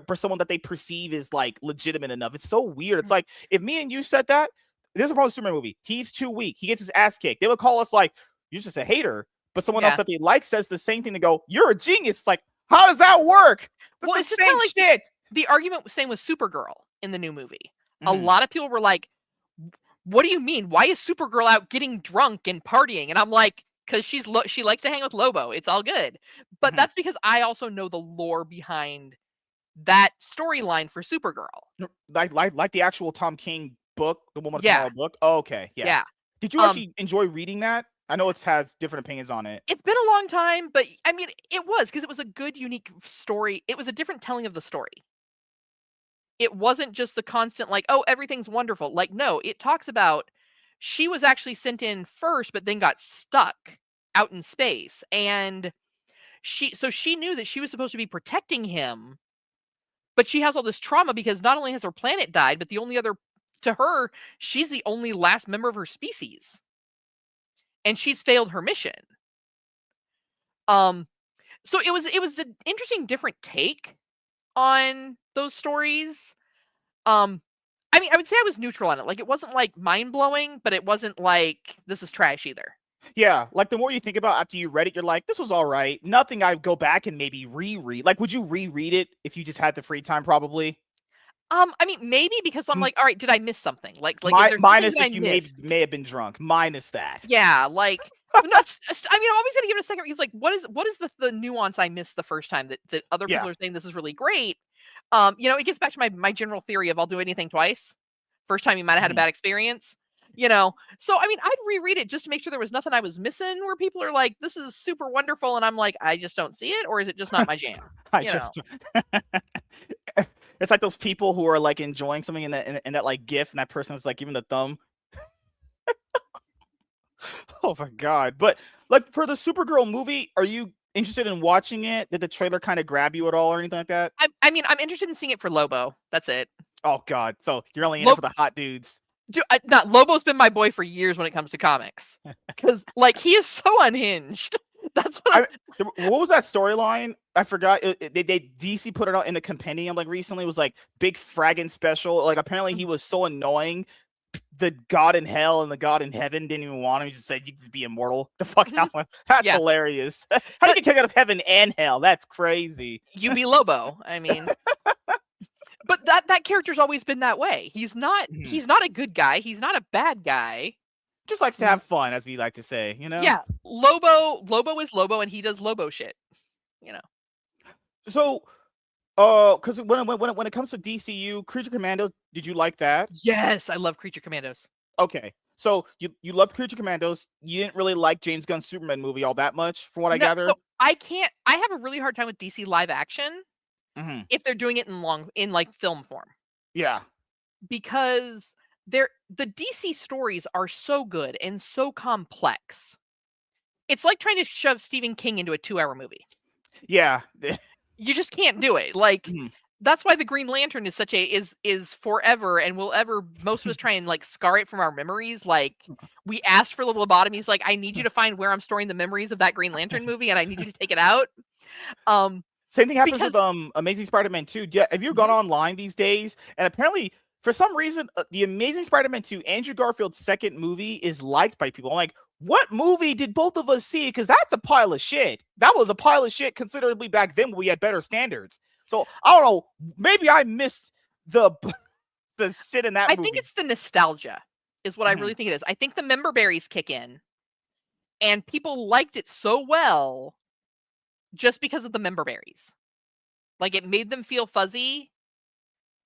A: for someone that they perceive is like legitimate enough. It's so weird. It's like if me and you said that, there's a problem with Superman movie. He's too weak. He gets his ass kicked. They would call us like, you're just a hater. But someone else that they like says the same thing. They go, you're a genius. It's like, how does that work? That's
B: well,
A: the
B: it's just
A: same
B: kind of like
A: shit.
B: The argument was same with Supergirl in the new movie. A lot of people were like, what do you mean? Why is Supergirl out getting drunk and partying? And I'm like, because she likes to hang with Lobo. It's all good. But that's because I also know the lore behind that storyline for Supergirl.
A: Like the actual Tom King book, the Woman of Tomorrow book. Oh, okay, yeah. Did you actually enjoy reading that? I know it has different opinions on it.
B: It's been a long time, but I mean, it was because it was a good, unique story. It was a different telling of the story. It wasn't just the constant like, oh, everything's wonderful. Like, no, it talks about she was actually sent in first, but then got stuck out in space. And she knew that she was supposed to be protecting him, but she has all this trauma because not only has her planet died, but to her, she's the only last member of her species. And she's failed her mission. So it was an interesting different take on those stories. I mean, I would say I was neutral on it. Like, it wasn't like mind-blowing, but it wasn't like this is trash either.
A: Yeah, like the more you think about after you read it, you're like, this was all right. Nothing I'd go back and maybe reread. Like, would you reread it if you just had the free time? Probably.
B: I mean, maybe because I'm like, all right, did I miss something? Like, is there
A: minus
B: something
A: if you
B: missed?
A: may have been drunk. Minus that.
B: Yeah, like, no, I mean, I'm always gonna give it a second. Because like, what is the nuance I missed the first time that other people are saying this is really great? It gets back to my general theory of I'll do anything twice. First time you might have had a bad experience. So I mean, I'd reread it just to make sure there was nothing I was missing where people are like, this is super wonderful, and I'm like, I just don't see it, or is it just not my jam?
A: It's like those people who are like enjoying something in that like GIF, and that person is like giving the thumb. Oh my god! But like for the Supergirl movie, are you interested in watching it? Did the trailer kind of grab you at all, or anything like that?
B: I mean, I'm interested in seeing it for Lobo. That's it.
A: Oh god! So you're only in it for the hot dudes.
B: Dude, Lobo's been my boy for years when it comes to comics, because like he is so unhinged. That's what.
A: What was that storyline? I forgot. They DC put it out in the compendium like recently. It was like big fragging special. Like apparently he was so annoying. The god in hell and the god in heaven didn't even want him. He just said you could be immortal. The fuck out. That's hilarious. How do you get kicked out of heaven and hell? That's crazy.
B: You be Lobo. I mean. But that character's always been that way. He's not a good guy. He's not a bad guy.
A: Just likes to have fun, as we like to say,
B: Yeah. Lobo is Lobo, and he does Lobo shit.
A: So, because when it comes to DCU, Creature Commando, did you like that?
B: Yes, I love Creature Commandos.
A: Okay. So you loved Creature Commandos. You didn't really like James Gunn's Superman movie all that much, from what I gather.
B: So I have a really hard time with DC live action if they're doing it in like film form.
A: Yeah.
B: Because the DC stories are so good and so complex. It's like trying to shove Stephen King into a 2-hour movie.
A: Yeah.
B: You just can't do it. Like that's why the Green Lantern is is forever and will ever, most of us try and like scar it from our memories. Like we asked for the lobotomies, like I need you to find where I'm storing the memories of that Green Lantern movie and I need you to take it out.
A: Same thing happens with Amazing Spider-Man 2. Yeah, have you gone online these days? And apparently, for some reason, the Amazing Spider-Man 2, Andrew Garfield's second movie, is liked by people. I'm like, what movie did both of us see? Because that's a pile of shit. That was a pile of shit considerably back then when we had better standards. So, I don't know. Maybe I missed the shit in that movie.
B: I think it's the nostalgia is what I really think it is. I think the member berries kick in. And people liked it so well just because of the member berries. Like it made them feel fuzzy.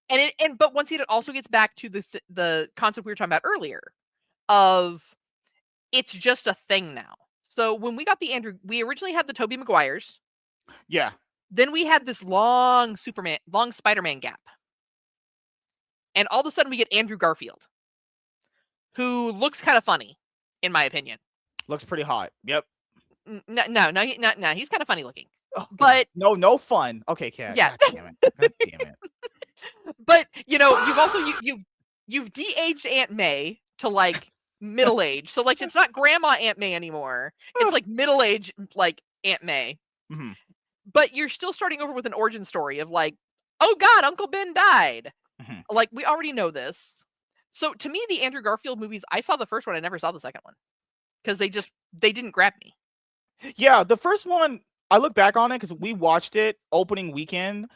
B: But once again, it also gets back to the concept we were talking about earlier of it's just a thing now. So when we got we originally had the Tobey Maguires.
A: Yeah.
B: Then we had this long Spider-Man gap. And all of a sudden we get Andrew Garfield, who looks kind of funny, in my opinion.
A: Looks pretty hot. Yep.
B: No, he's kind of funny looking.
A: Oh,
B: but
A: no fun. Okay, Kat.
B: Yeah.
A: God damn it. God damn it.
B: But you've also you've de-aged Aunt May to like middle age. So like it's not grandma Aunt May anymore. It's like middle age like Aunt May. But you're still starting over with an origin story of like, oh God, Uncle Ben died. Like we already know this. So to me, the Andrew Garfield movies, I saw the first one, I never saw the second one. Because they didn't grab me.
A: Yeah, the first one, I look back on it because we watched it opening weekend.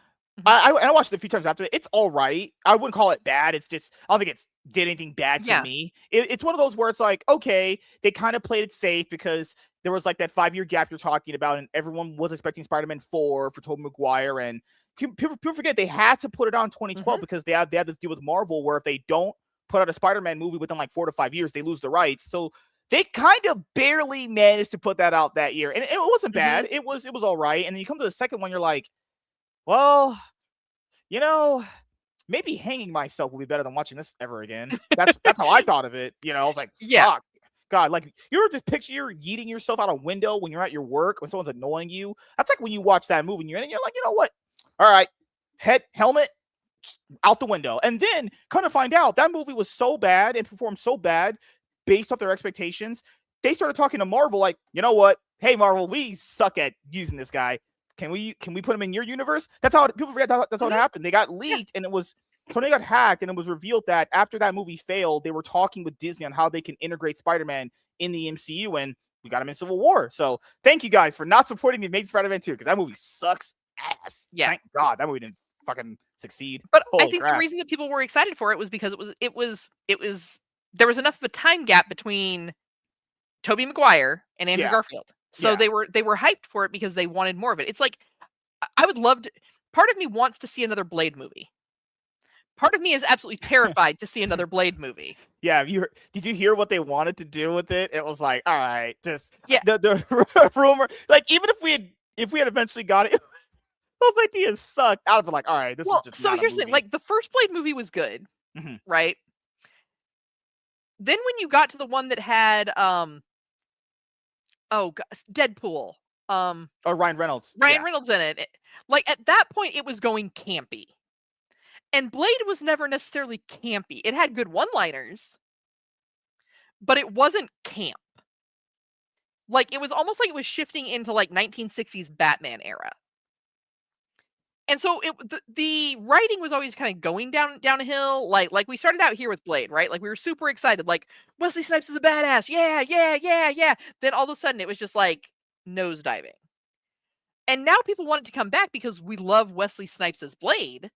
A: I watched it a few times after. It's all right. I wouldn't call it bad. It's just, I don't think it's did anything bad to me. It's one of those where it's like, okay, they kind of played it safe because there was like that 5-year gap you're talking about, and everyone was expecting Spider-Man 4 for Tobey Maguire, and people forget they had to put it on 2012 because they had this deal with Marvel where if they don't put out a Spider-Man movie within like 4 to 5 years, they lose the rights. So they kind of barely managed to put that out that year, and it wasn't bad. It was all right. And then you come to the second one, you're like, well, maybe hanging myself would be better than watching this ever again. That's how I thought of it. I was like, fuck. God, like you ever just picture you're yeeting yourself out a window when you're at your work when someone's annoying you. That's like when you watch that movie and you're like, you know what? All right, helmet out the window. And then kind of find out that movie was so bad and performed so bad based off their expectations. They started talking to Marvel like, you know what? Hey, Marvel, we suck at using this guy. Can we put him in your universe? That's how people forget that's how it happened. They got leaked and they got hacked, and it was revealed that after that movie failed, they were talking with Disney on how they can integrate Spider-Man in the MCU, and we got him in Civil War. So thank you guys for not supporting the Amazing Spider-Man 2 because that movie sucks ass.
B: Yeah.
A: Thank God that movie didn't fucking succeed.
B: But I think the reason that people were excited for it was because it was there was enough of a time gap between Tobey Maguire and Andrew Garfield. So they were hyped for it because they wanted more of it. It's like I would love to, part of me wants to see another Blade movie. Part of me is absolutely terrified to see another Blade movie.
A: Yeah, did you hear what they wanted to do with it? It was like, all right, just the rumor. Like even if we had eventually got it, those ideas sucked. I'd have been like, all right, this is just.
B: So
A: not
B: here's
A: a
B: the thing:
A: movie.
B: like the first Blade movie was good, right? Then when you got to the one that had Deadpool,
A: Ryan Reynolds.
B: Reynolds in it, like at that point it was going campy. And Blade was never necessarily campy. It had good one-liners, but it wasn't camp. Like, it was almost like it was shifting into, like, 1960s Batman era. And so the writing was always kind of going down a hill. Like we started out here with Blade, right? Like, we were super excited. Like, Wesley Snipes is a badass. Yeah. Then all of a sudden, it was just, like, nosediving. And now people want it to come back because we love Wesley Snipes as Blade.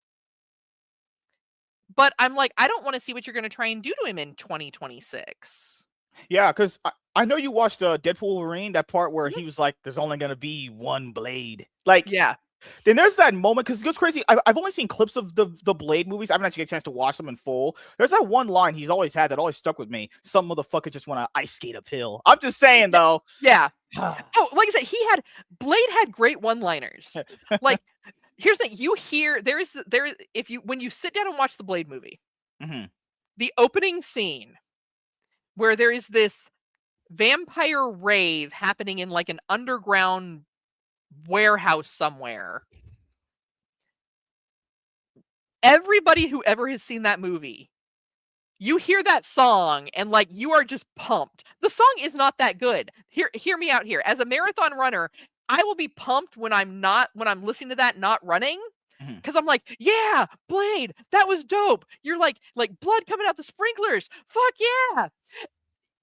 B: But I'm like, I don't want to see what you're going to try and do to him in 2026.
A: Yeah, because I know you watched Deadpool Wolverine, that part where he was like, there's only going to be one Blade. Like,
B: yeah.
A: Then there's that moment because it goes crazy. I've only seen clips of the Blade movies. I haven't actually get a chance to watch them in full. There's that one line he's always had that always stuck with me. Some motherfucker just want to ice skate uphill. I'm just saying though.
B: Yeah. Oh, like I said, Blade had great one-liners. Like, here's the thing: you hear when you sit down and watch the Blade movie, the opening scene where there is this vampire rave happening in like an underground warehouse somewhere. Everybody who ever has seen that movie, you hear that song and like you are just pumped. The song is not that good. Hear me out here. As a marathon runner, I will be pumped when I'm listening to that not running. Because I'm like, yeah, Blade, that was dope. You're like blood coming out the sprinklers. Fuck yeah.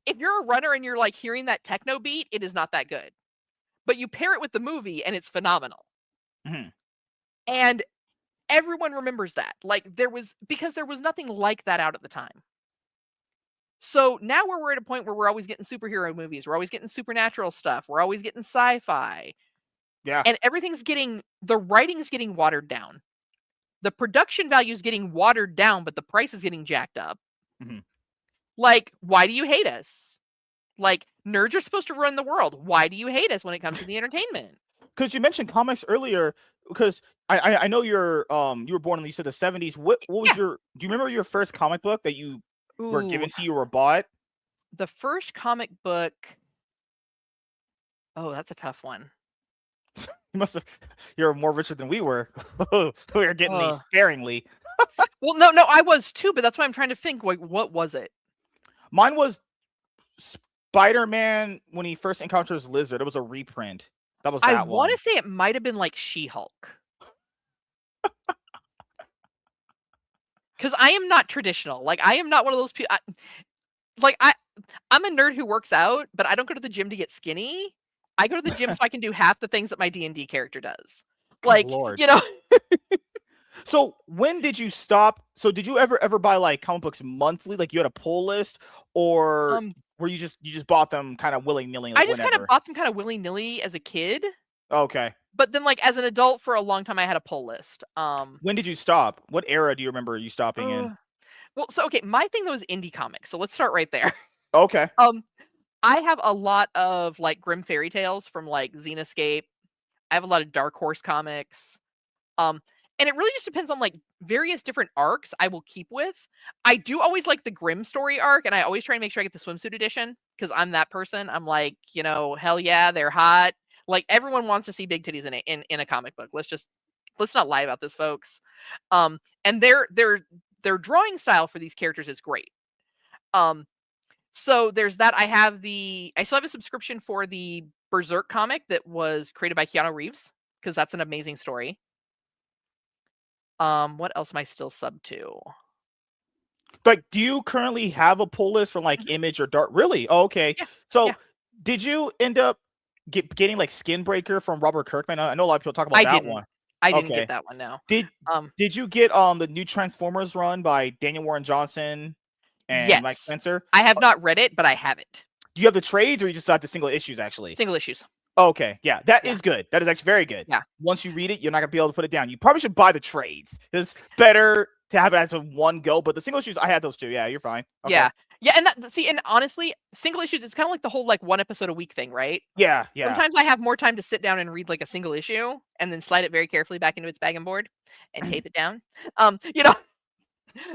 B: If you're a runner and you're like hearing that techno beat, it is not that good. But you pair it with the movie and it's phenomenal. And everyone remembers that. Because there was nothing like that out at the time. So now we're at a point where we're always getting superhero movies. We're always getting supernatural stuff. We're always getting sci-fi.
A: Yeah.
B: And the writing is getting watered down. The production value is getting watered down, but the price is getting jacked up. Like, why do you hate us? Like, nerds are supposed to run the world. Why do you hate us when it comes to the entertainment?
A: Because you mentioned comics earlier. Because I know you were born in, you said, the 70s. What was do you remember your first comic book that you were given to you or bought?
B: The first comic book. Oh, that's a tough one.
A: You're more richer than we were. We were getting these sparingly.
B: Well, no, I was too, but that's why I'm trying to think. Like, what was it?
A: Mine was Spider-Man when he first encounters Lizard. It was a reprint. That was that one. I
B: want to say it might have been like She-Hulk. Because I am not traditional. Like, I am not one of those people. I'm a nerd who works out, but I don't go to the gym to get skinny. I go to the gym so I can do half the things that my D&D character does. Like, you know.
A: So when did you stop? So did you ever buy like comic books monthly? Like you had a pull list, or were you just bought them kind of willy-nilly?
B: I just kind of bought them kind of willy-nilly as a kid.
A: Okay.
B: But then, like, as an adult for a long time, I had a pull list.
A: When did you stop? What era do you remember you stopping in?
B: Well, so okay, my thing though is indie comics. So let's start right there.
A: Okay.
B: I have a lot of like Grimm fairy tales from like Zenescape. I have a lot of Dark Horse comics. And it really just depends on like various different arcs I will keep with. I do always like the Grimm story arc, and I always try and make sure I get the swimsuit edition because I'm that person. I'm like, hell yeah, they're hot. Like, everyone wants to see big titties in a comic book. Let's not lie about this, folks. And their drawing style for these characters is great. So there's that. I still have a subscription for the Berserk comic that was created by Keanu Reeves because that's an amazing story. What else am I still sub to?
A: Like, do you currently have a pull list from like Image or Dark? Really? Oh, okay. Yeah. So did you end up getting like Skinbreaker from Robert Kirkman? I know a lot of people talk about that one.
B: I didn't get that one. No.
A: Did you get the new Transformers run by Daniel Warren Johnson and Mike Spencer?
B: I have not read it, but I have it.
A: Do you have the trades, or you just have the single issues? Actually,
B: single issues.
A: Okay, yeah, that is good. That is actually very good.
B: Yeah.
A: Once you read it, you're not gonna be able to put it down. You probably should buy the trades. It's better to have it as a one go. But the single issues, I had those too. Yeah, you're fine.
B: Okay. Yeah, and honestly, single issues, it's kind of like the whole like one episode a week thing, right?
A: Yeah.
B: Sometimes I have more time to sit down and read like a single issue and then slide it very carefully back into its bag and board and tape it down.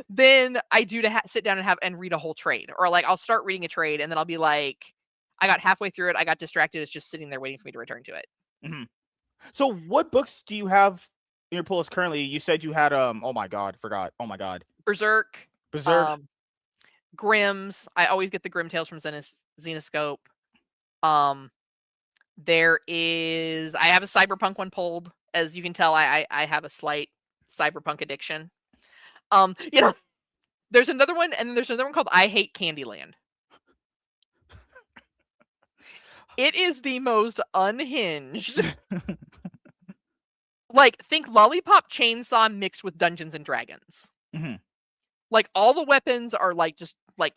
B: Then I do to sit down and read a whole trade, or like I'll start reading a trade and then I'll be like, I got halfway through it, I got distracted, it's just sitting there waiting for me to return to it.
A: So what books do you have in your pull list currently? You said you had oh my god, forgot. Oh my god.
B: Berserk. Grimm's. I always get the Grimm tales from Zenescope. There is, I have a cyberpunk one pulled. As you can tell, I have a slight cyberpunk addiction. There's another one, and there's another one called I Hate Candyland. It is the most unhinged. Like, think Lollipop Chainsaw mixed with Dungeons and Dragons. Like, all the weapons are like just like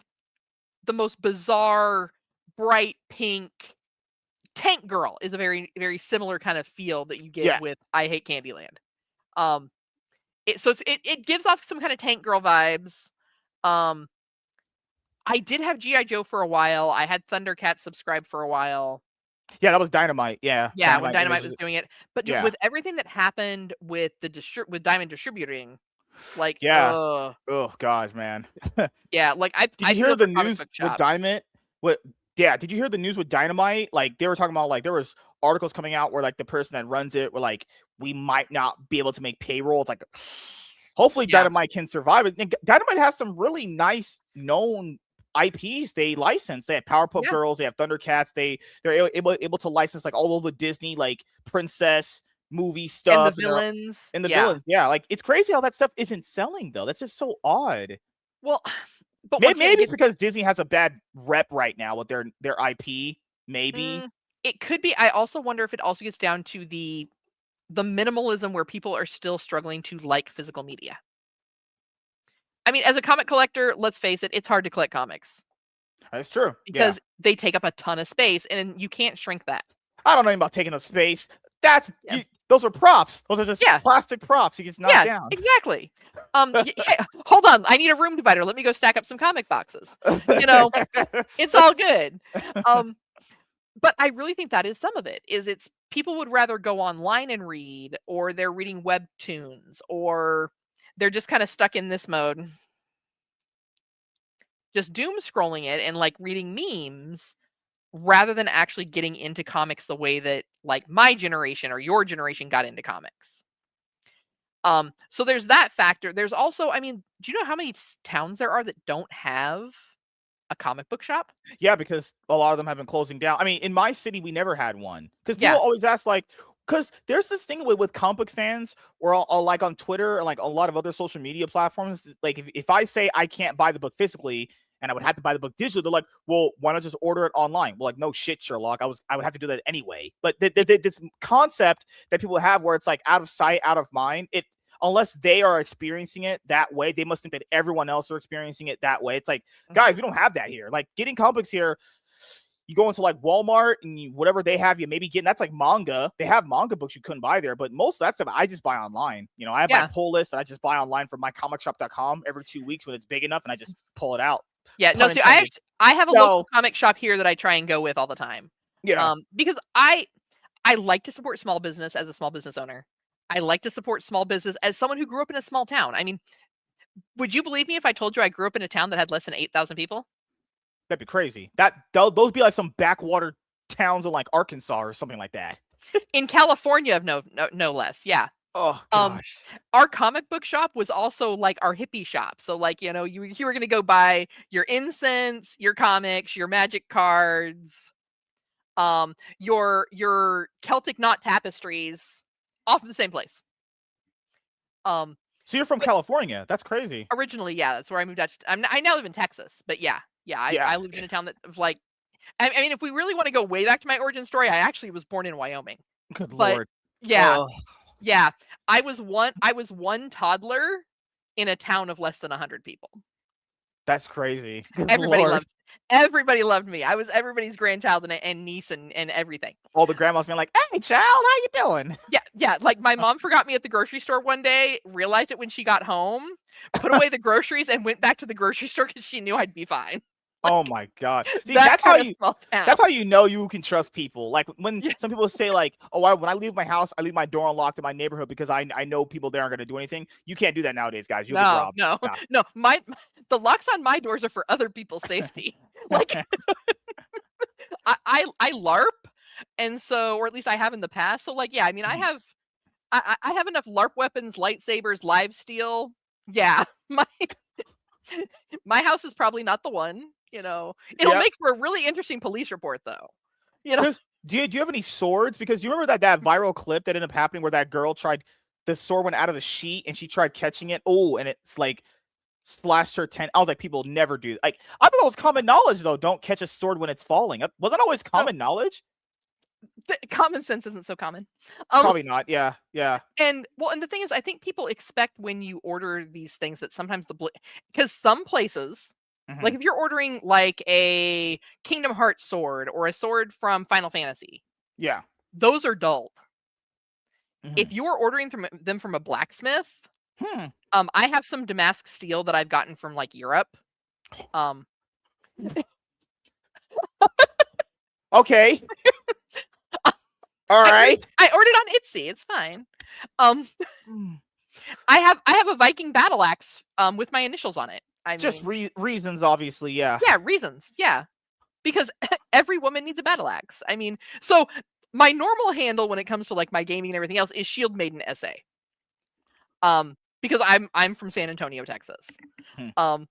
B: the most bizarre, bright pink, Tank Girl is a very, very similar kind of feel that you get
A: Yeah.
B: with I Hate Candyland. It gives off some kind of Tank Girl vibes. I did have G.I. Joe for a while. I had Thundercats subscribed for a while.
A: Yeah, that was Dynamite. Yeah.
B: Yeah, when Dynamite was doing it. But dude,
A: Yeah.
B: with everything that happened with with Diamond distributing, like,
A: Yeah. Oh gosh, man.
B: yeah, like
A: Did
B: I
A: you hear
B: feel
A: the
B: for comic
A: news
B: book
A: with
B: shops.
A: Dynamite? What? Yeah. Did you hear the news with Dynamite? Like they were talking about like there was articles coming out where like the person that runs it were like we might not be able to make payroll. It's like hopefully
B: Yeah.
A: Dynamite can survive it. And Dynamite has some really nice known IPs they license. They have Powerpuff
B: Yeah.
A: Girls. They have Thundercats. They're able to license like all of the Disney like princess movie
B: And
A: stuff
B: the villains.
A: and the
B: Yeah.
A: villains. Yeah, like it's crazy how that stuff isn't selling though. That's just so odd.
B: Well, but once
A: Maybe
B: again,
A: it's because Disney has a bad rep right now with their IP. Maybe.
B: it could be. I also wonder if it also gets down to the minimalism where people are still struggling to like physical media. I mean, as a comic collector, let's face it, it's hard to collect comics
A: That's true.
B: because they take up a ton of space and you can't shrink that.
A: I don't know about taking up space. That's
B: Yeah.
A: those are props. Those are just
B: Yeah.
A: plastic props. He gets knocked down.
B: Exactly. Hey, hold on. I need a room divider. Let me go stack up some comic boxes. You know, it's all good. But I really think that is some of it. It's people would rather go online and read, or they're reading webtoons, or they're just kind of stuck in this mode, just doom scrolling it and like reading memes rather than actually getting into comics the way that like my generation or your generation got into comics. So there's that factor. There's also, I mean, do you know how many towns there are that don't have a comic book shop?
A: Yeah, because a lot of them have been closing down. I mean, in my city, we never had one because people
B: Yeah.
A: always ask like, because there's this thing with comic book fans where I'll like on Twitter and like a lot of other social media platforms, like if I say I can't buy the book physically and I would have to buy the book digitally, they're like, well, why not just order it online? Well, like, no shit, Sherlock. I would have to do that anyway. But this concept that people have where it's like out of sight, out of mind, unless they are experiencing it that way, they must think that everyone else are experiencing it that way. It's like, guys, we don't have that here. Like getting comics here, you go into like Walmart and whatever they have, you maybe getting that's like manga. They have manga books you couldn't buy there, but most of that stuff I just buy online. You know, I have my pull list that I just buy online from mycomicshop.com every 2 weeks when it's big enough, and I just pull it out.
B: Yeah, no, see, I have a local comic shop here that I try and go with all the time.
A: Yeah.
B: Because I like to support small business as a small business owner. I like to support small business as someone who grew up in a small town. I mean, would you believe me if I told you I grew up in a town that had less than 8,000 people?
A: That'd be crazy. Those be like some backwater towns in like Arkansas or something like that.
B: In California, no less. Yeah.
A: Oh gosh.
B: Our comic book shop was also like our hippie shop. So like, you know, you were gonna go buy your incense, your comics, your magic cards, your Celtic knot tapestries, all from the same place.
A: So you're from California? That's crazy.
B: Originally, yeah, that's where I moved out. I now live in Texas, but yeah, I lived in a town that was like, I mean, if we really want to go way back to my origin story, I actually was born in Wyoming.
A: Good Lord.
B: Yeah, yeah, I was one toddler in a town of less than 100 people.
A: That's crazy.
B: Everybody loved me. I was everybody's grandchild and niece and everything.
A: All the grandmas being like, "Hey, child, how you doing?"
B: Yeah. Like my mom forgot me at the grocery store one day, realized it when she got home, put away the groceries, and went back to the grocery store because she knew I'd be fine.
A: Like, oh my god! See,
B: that's how
A: you know you can trust people. Like when some people say like, "Oh, when I leave my house, I leave my door unlocked in my neighborhood because I know people there aren't going to do anything." You can't do that nowadays, guys. You'll get robbed.
B: No. The locks on my doors are for other people's safety. Like I LARP, and so, or at least I have in the past. So like, yeah, I mean, I have enough LARP weapons, lightsabers, live steel. Yeah, my house is probably not the one. You know, it'll make for a really interesting police report, though. You know,
A: do you have any swords? Because you remember that viral clip that ended up happening where that girl the sword went out of the sheet and she tried catching it. Oh, and it's like slashed her tent. I was like, people never do. Like, I thought it was common knowledge though. Don't catch a sword when it's falling. Was that always common knowledge?
B: Common sense isn't so common.
A: Probably not. Yeah.
B: And the thing is, I think people expect when you order these things that sometimes because some places
A: Mhm.
B: Like if you're ordering like a Kingdom Hearts sword or a sword from Final Fantasy,
A: Yeah.
B: those are dull. If
A: Mhm.
B: you're ordering them from a blacksmith,
A: Hmm.
B: I have some Damask steel that I've gotten from like Europe. Um,
A: Okay. All right.
B: I ordered on Etsy. It's fine. Um,
A: Mm.
B: I have a Viking battle axe with my initials on it. I
A: Just
B: mean,
A: reasons, obviously. Yeah.
B: yeah, reasons. Yeah, because every woman needs a battle axe. I mean, so my normal handle when it comes to like my gaming and everything else is Shield Maiden SA. Because I'm from San Antonio, Texas.
A: Hmm.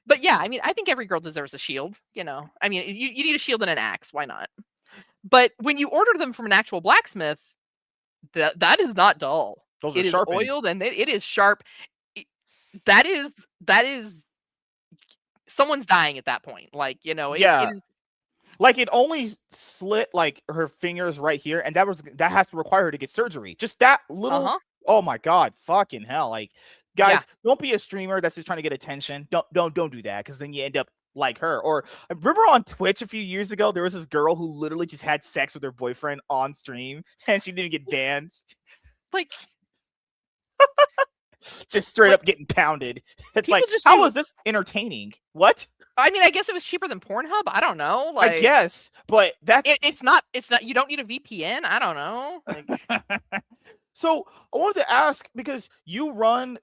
B: But yeah, I mean, I think every girl deserves a shield. You know, I mean, you need a shield and an axe. Why not? But when you order them from an actual blacksmith, that is not dull.
A: Those are
B: It is
A: sharpened.
B: oiled and it is sharp. That is someone's dying at that point. Like, you know, it
A: Yeah.
B: is.
A: Like it only slit like her fingers right here, and that has to require her to get surgery. Just that little.
B: Uh-huh.
A: Oh my god, fucking hell! Like,
B: Yeah.
A: guys, don't be a streamer that's just trying to get attention. Don't do that, because then you end up like her. Or I remember on Twitch a few years ago, there was this girl who literally just had sex with her boyfriend on stream, and she didn't get banned.
B: Like,
A: Just straight
B: like
A: up getting pounded. It's
B: people
A: like,
B: just
A: how
B: do.
A: is this entertaining? What?
B: I mean, I guess it was cheaper than Pornhub. I don't know.
A: I
B: Like,
A: guess, but that's
B: it's not. It's not. You don't need a VPN. I don't know. Like,
A: So I wanted to ask, because you run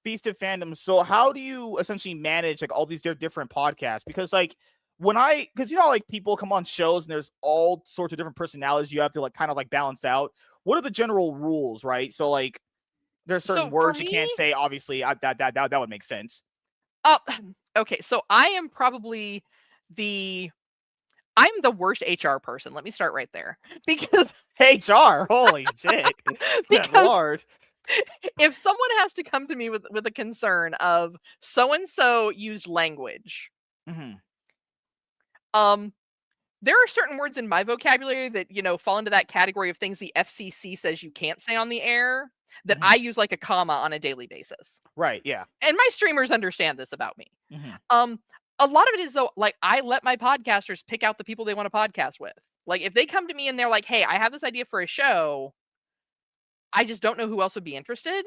A: Feast of Fandoms, so how do you essentially manage like all these different podcasts? Because like because like people come on shows and there's all sorts of different personalities you have to like kind of like balance out. What are the general rules, right? So like there's certain
B: so for
A: words you
B: me,
A: can't say. Obviously, that would make sense.
B: oh, okay. So I am probably the I'm the worst HR person. Let me start right there. Because
A: HR, holy shit, good
B: because
A: lord.
B: if someone has to come to me with a concern of so and so used language,
A: Mhm.
B: um there are certain words in my vocabulary that, you know, fall into that category of things the FCC says you can't say on the air that I
A: Mhm.
B: use like a comma on a daily basis.
A: Right, yeah.
B: And my streamers understand this about me.
A: Mhm.
B: Um, a lot of it is though, like I let my podcasters pick out the people they want to podcast with. Like if they come to me and they're like, "Hey, I have this idea for a show. I just don't know who else would be interested."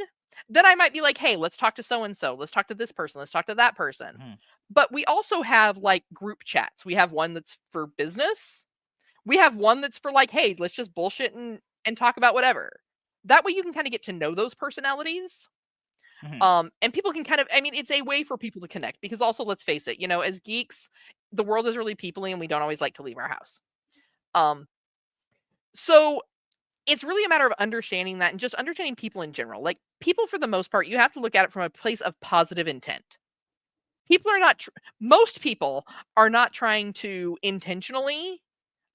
B: Then I might be like, "Hey, let's talk to so and so. Let's talk to this person. Let's talk to that person."
A: Mhm.
B: But we also have like group chats. We have one that's for business. We have one that's for like, "Hey, let's just bullshit and talk about whatever." That way you can kind of get to know those personalities.
A: Mhm.
B: And people can kind of, I mean, it's a way for people to connect because also let's face it, you know, as geeks, the world is really peoply and we don't always like to leave our house. Um, so it's really a matter of understanding that and just understanding people in general. Like people, for the most part, you have to look at it from a place of positive intent. People are not, most people are not trying to intentionally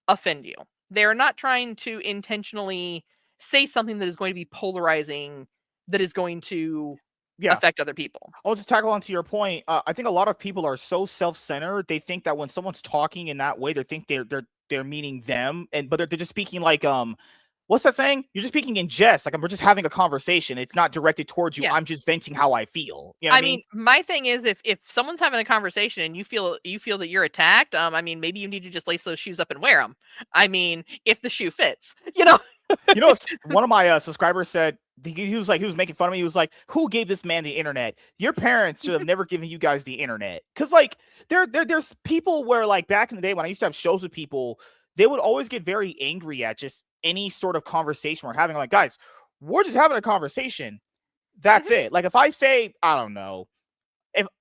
B: offend you. They're not trying to intentionally say something that is going to be polarizing, that is going to
A: Yeah.
B: affect other people.
A: I'll just tackle on to your point. I think a lot of people are so self-centered. They think that when someone's talking in that way, they think they're meaning them, and but they're just speaking like what's that saying? You're just speaking in jest. Like we're just having a conversation. It's not directed towards you.
B: Yeah.
A: I'm just venting how I feel. You know what
B: I
A: I mean?
B: mean, my thing is if someone's having a conversation and you feel that you're attacked, I mean, maybe you need to just lace those shoes up and wear them. I mean, if the shoe fits, you know.
A: You know, one of my subscribers said he was making fun of me. He was like, "Who gave this man the internet? Your parents should have never given you guys the internet." Because like there's people where like back in the day when I used to have shows with people, they would always get very angry at just any sort of conversation we're having. I'm like, guys, we're just having a conversation. That's
B: Mhm.
A: it. Like if I say, I don't know,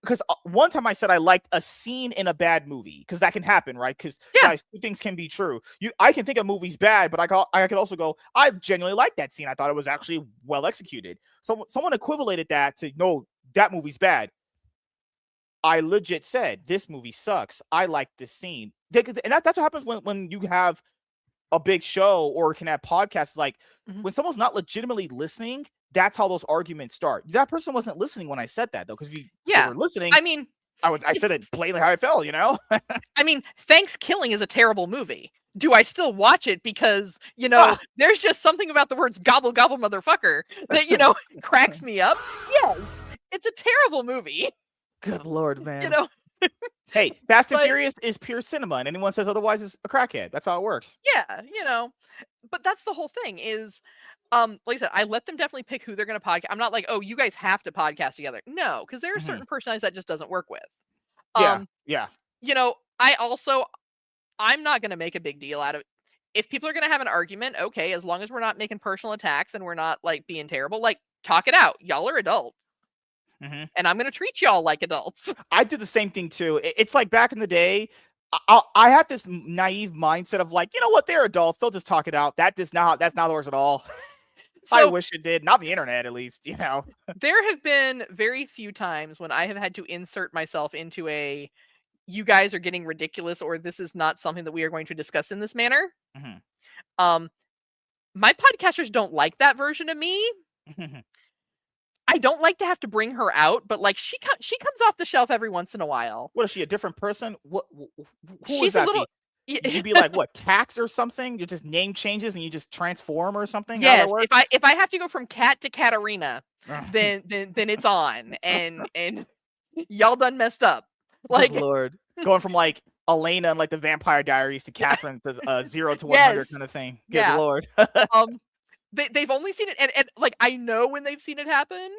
A: because one time I said I liked a scene in a bad movie, because that can happen, right? Because
B: Yeah.
A: guys, two things can be true. I can think a movie's bad, but I could also go, I genuinely liked that scene. I thought it was actually well executed. So someone equivalated that to, no, that movie's bad. I legit said this movie sucks. I like this scene, and that's what happens when you have a big show or can have podcasts. Like
B: Mhm.
A: when someone's not legitimately listening, that's how those arguments start. That person wasn't listening when I said that, though, because if they
B: Yeah.
A: were listening,
B: I mean,
A: I said it blatantly how I felt, you know?
B: I mean, Thanksgiving is a terrible movie. Do I still watch it because, you know, there's just something about the words gobble gobble motherfucker that, you know, cracks me up? Yes. It's a terrible movie.
A: Good lord,
B: You
A: man.
B: know.
A: Hey, Fast and
B: But
A: Furious is pure cinema, and anyone says otherwise is a crackhead. That's how it works.
B: yeah, but that's the whole thing is, like I said, I let them definitely pick who they're going to podcast. I'm not like, oh, you guys have to podcast together. No, because there are
A: Mhm.
B: certain personalities that just doesn't work with.
A: Yeah,
B: Um,
A: yeah.
B: I'm not going to make a big deal out of it. If people are going to have an argument, okay, as long as we're not making personal attacks and we're not like being terrible, like talk it out. Y'all are adults,
A: Mhm.
B: and I'm going to treat y'all like adults.
A: I do the same thing too. It's like back in the day, I had this naive mindset of like, you know what, they're adults, they'll just talk it out. That's not how it works at all. I
B: So
A: wish it did. Not the internet, at least, you know.
B: there have been very few times when I have had to insert myself into a you guys are getting ridiculous or this is not something that we are going to discuss in this manner.
A: Mhm.
B: Um, my podcasters don't like that version of me. I don't like to have to bring her out, but like she comes off the shelf every once in a while.
A: What is she, a different person? Who would
B: She's a
A: that
B: little
A: be? You'd be like what, tax or something? You just name changes and you just transform or something? How that
B: yes.
A: works?
B: If I have to go from Cat to Katarina, then it's on, and y'all done messed up.
A: Good
B: Like
A: lord, going from like Elena and like the Vampire Diaries to Catherine to 0 to 100
B: yes,
A: kind of thing. Good
B: yeah.
A: lord.
B: They've only seen it, and like I know when they've seen it happen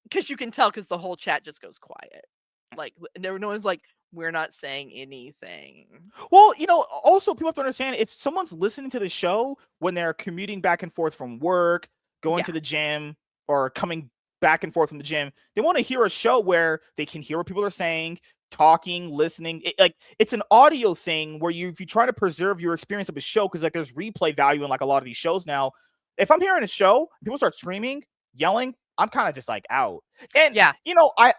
B: because you can tell because the whole chat just goes quiet. Like no one's like, we're not saying anything.
A: Well, also people have to understand if someone's listening to the show when they're commuting back and forth from work, going
B: Yeah.
A: to the gym, or coming back and forth from the gym, they want to hear a show where they can hear what people are saying, talking, listening. It's an audio thing where if you try to preserve your experience of a show, because like there's replay value in like a lot of these shows now. If I'm hearing a show, people start screaming, yelling, I'm kind of just like out. And
B: Yeah.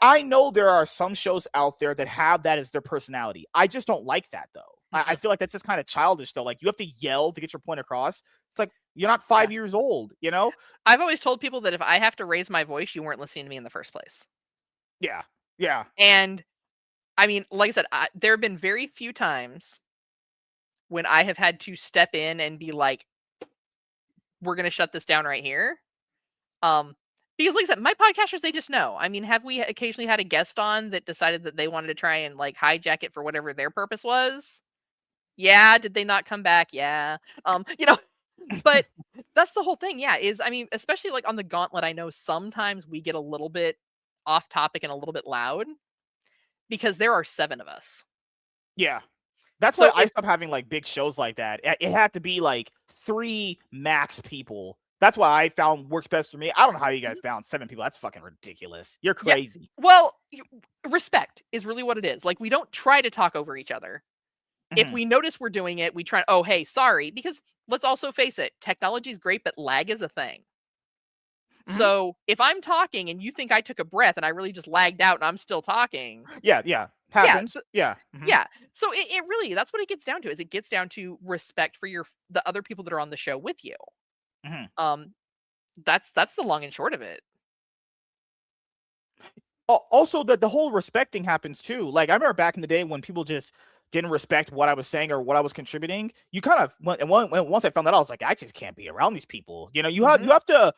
A: I know there are some shows out there that have that as their personality. I just don't like that though. I feel like that's just kind of childish though. Like you have to yell to get your point across. It's like you're not 5 years old, you know?
B: I've always told people that if I have to raise my voice, you weren't listening to me in the first place.
A: Yeah. Yeah.
B: And I mean, like I said, there have been very few times when I have had to step in and be like, we're going to shut this down right here. Because like I said, my podcasters, they just know. I mean, have we occasionally had a guest on that decided that they wanted to try and like hijack it for whatever their purpose was? Yeah. Did they not come back? Yeah. But that's the whole thing. Yeah. I mean, especially like on the gauntlet, I know sometimes we get a little bit off topic and a little bit loud because there are 7 of us.
A: Yeah. That's why
B: So
A: I stopped having like big shows like that. It had to be like 3 max people. That's what I found works best for me. I don't know how you guys found 7 people. That's fucking ridiculous. You're
B: yeah,
A: crazy.
B: well, respect is really what it is. Like we don't try to talk over each other. If
A: Mhm.
B: we notice we're doing it, we try, oh, hey, sorry, because let's also face it, technology is great, but lag is a thing.
A: Mhm.
B: So if I'm talking and you think I took a breath and I really just lagged out and I'm still talking,
A: Yeah, yeah.
B: yeah,
A: Happens. Yeah. Mhm.
B: yeah. So it really, that's what it gets down to, is it gets down to respect for the other people that are on the show with you.
A: Mhm.
B: Um, that's the long and short of it.
A: Also, the whole respect thing happens too. Like I remember back in the day when people just didn't respect what I was saying or what I was contributing. You kind of once I found that out, I was like, I just can't be around these people. You
B: Mhm.
A: have to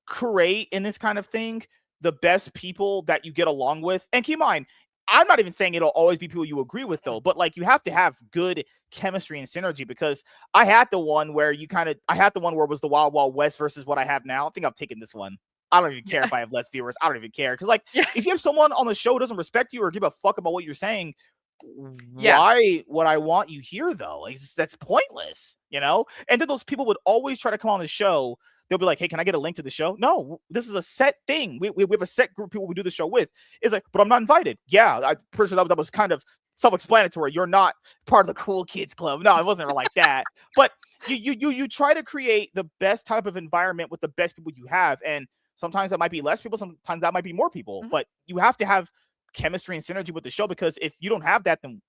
A: create in this kind of thing the best people that you get along with. And keep in mind, I'm not even saying it'll always be people you agree with though, but like you have to have good chemistry and synergy, because I had the one where it was the Wild Wild West versus what I have now. I think I've taken this one. I don't even care
B: Yeah.
A: if I have less viewers. I don't even care. Because like
B: Yeah.
A: if you have someone on the show who doesn't respect you or give a fuck about what you're saying,
B: Yeah.
A: why would I want you here though? Like that's pointless, you know? And then those people would always try to come on the show. They'll be like, hey, can I get a link to the show? No, this is a set thing. We have a set group of people we do the show with. It's like, but I'm not invited. Yeah, I'm pretty sure that was kind of self-explanatory. You're not part of the cool kids club. No, it wasn't like that. But you try to create the best type of environment with the best people you have. And sometimes that might be less people, sometimes that might be more people.
B: Mhm.
A: But you have to have chemistry and synergy with the show, because if you don't have that, then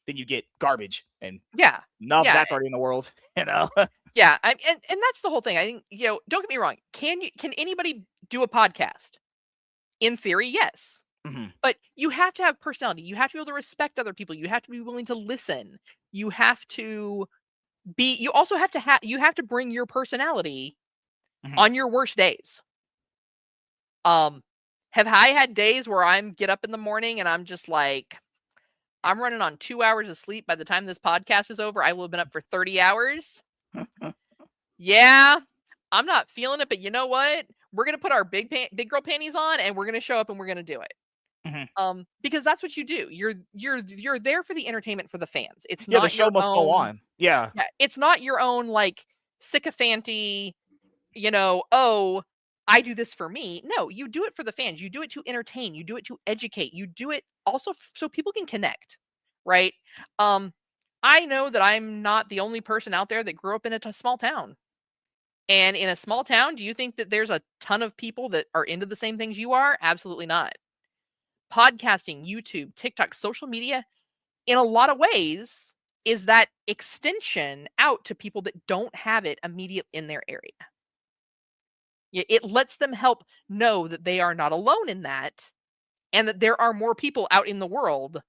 A: you get garbage, and
B: Yeah.
A: enough
B: Yeah.
A: that's already in the world, you know.
B: Yeah. And that's the whole thing. I think, don't get me wrong. Can anybody do a podcast? In theory, yes.
A: Mhm.
B: But you have to have personality. You have to be able to respect other people. You have to be willing to listen. You have to you also have to you have to bring your personality
A: Mhm.
B: on your worst days. Have I had days where get up in the morning and I'm just like, I'm running on 2 hours of sleep. By the time this podcast is over, I will have been up for 30 hours. Yeah, I'm not feeling it, but you know what? We're going to put our big girl panties on and we're going to show up and we're going to do it. Because that's what you do. You're there for the entertainment for the fans. It's not
A: the show must go on. Yeah.
B: It's not your own like sycophanty, oh, I do this for me. No, you do it for the fans. You do it to entertain. You do it to educate. You do it also so people can connect, right? I know that I'm not the only person out there that grew up in a small town. And in a small town, do you think that there's a ton of people that are into the same things you are? Absolutely not. Podcasting, YouTube, TikTok, social media, in a lot of ways, is that extension out to people that don't have it immediate in their area. It lets them help know that they are not alone in that, and that there are more people out in the world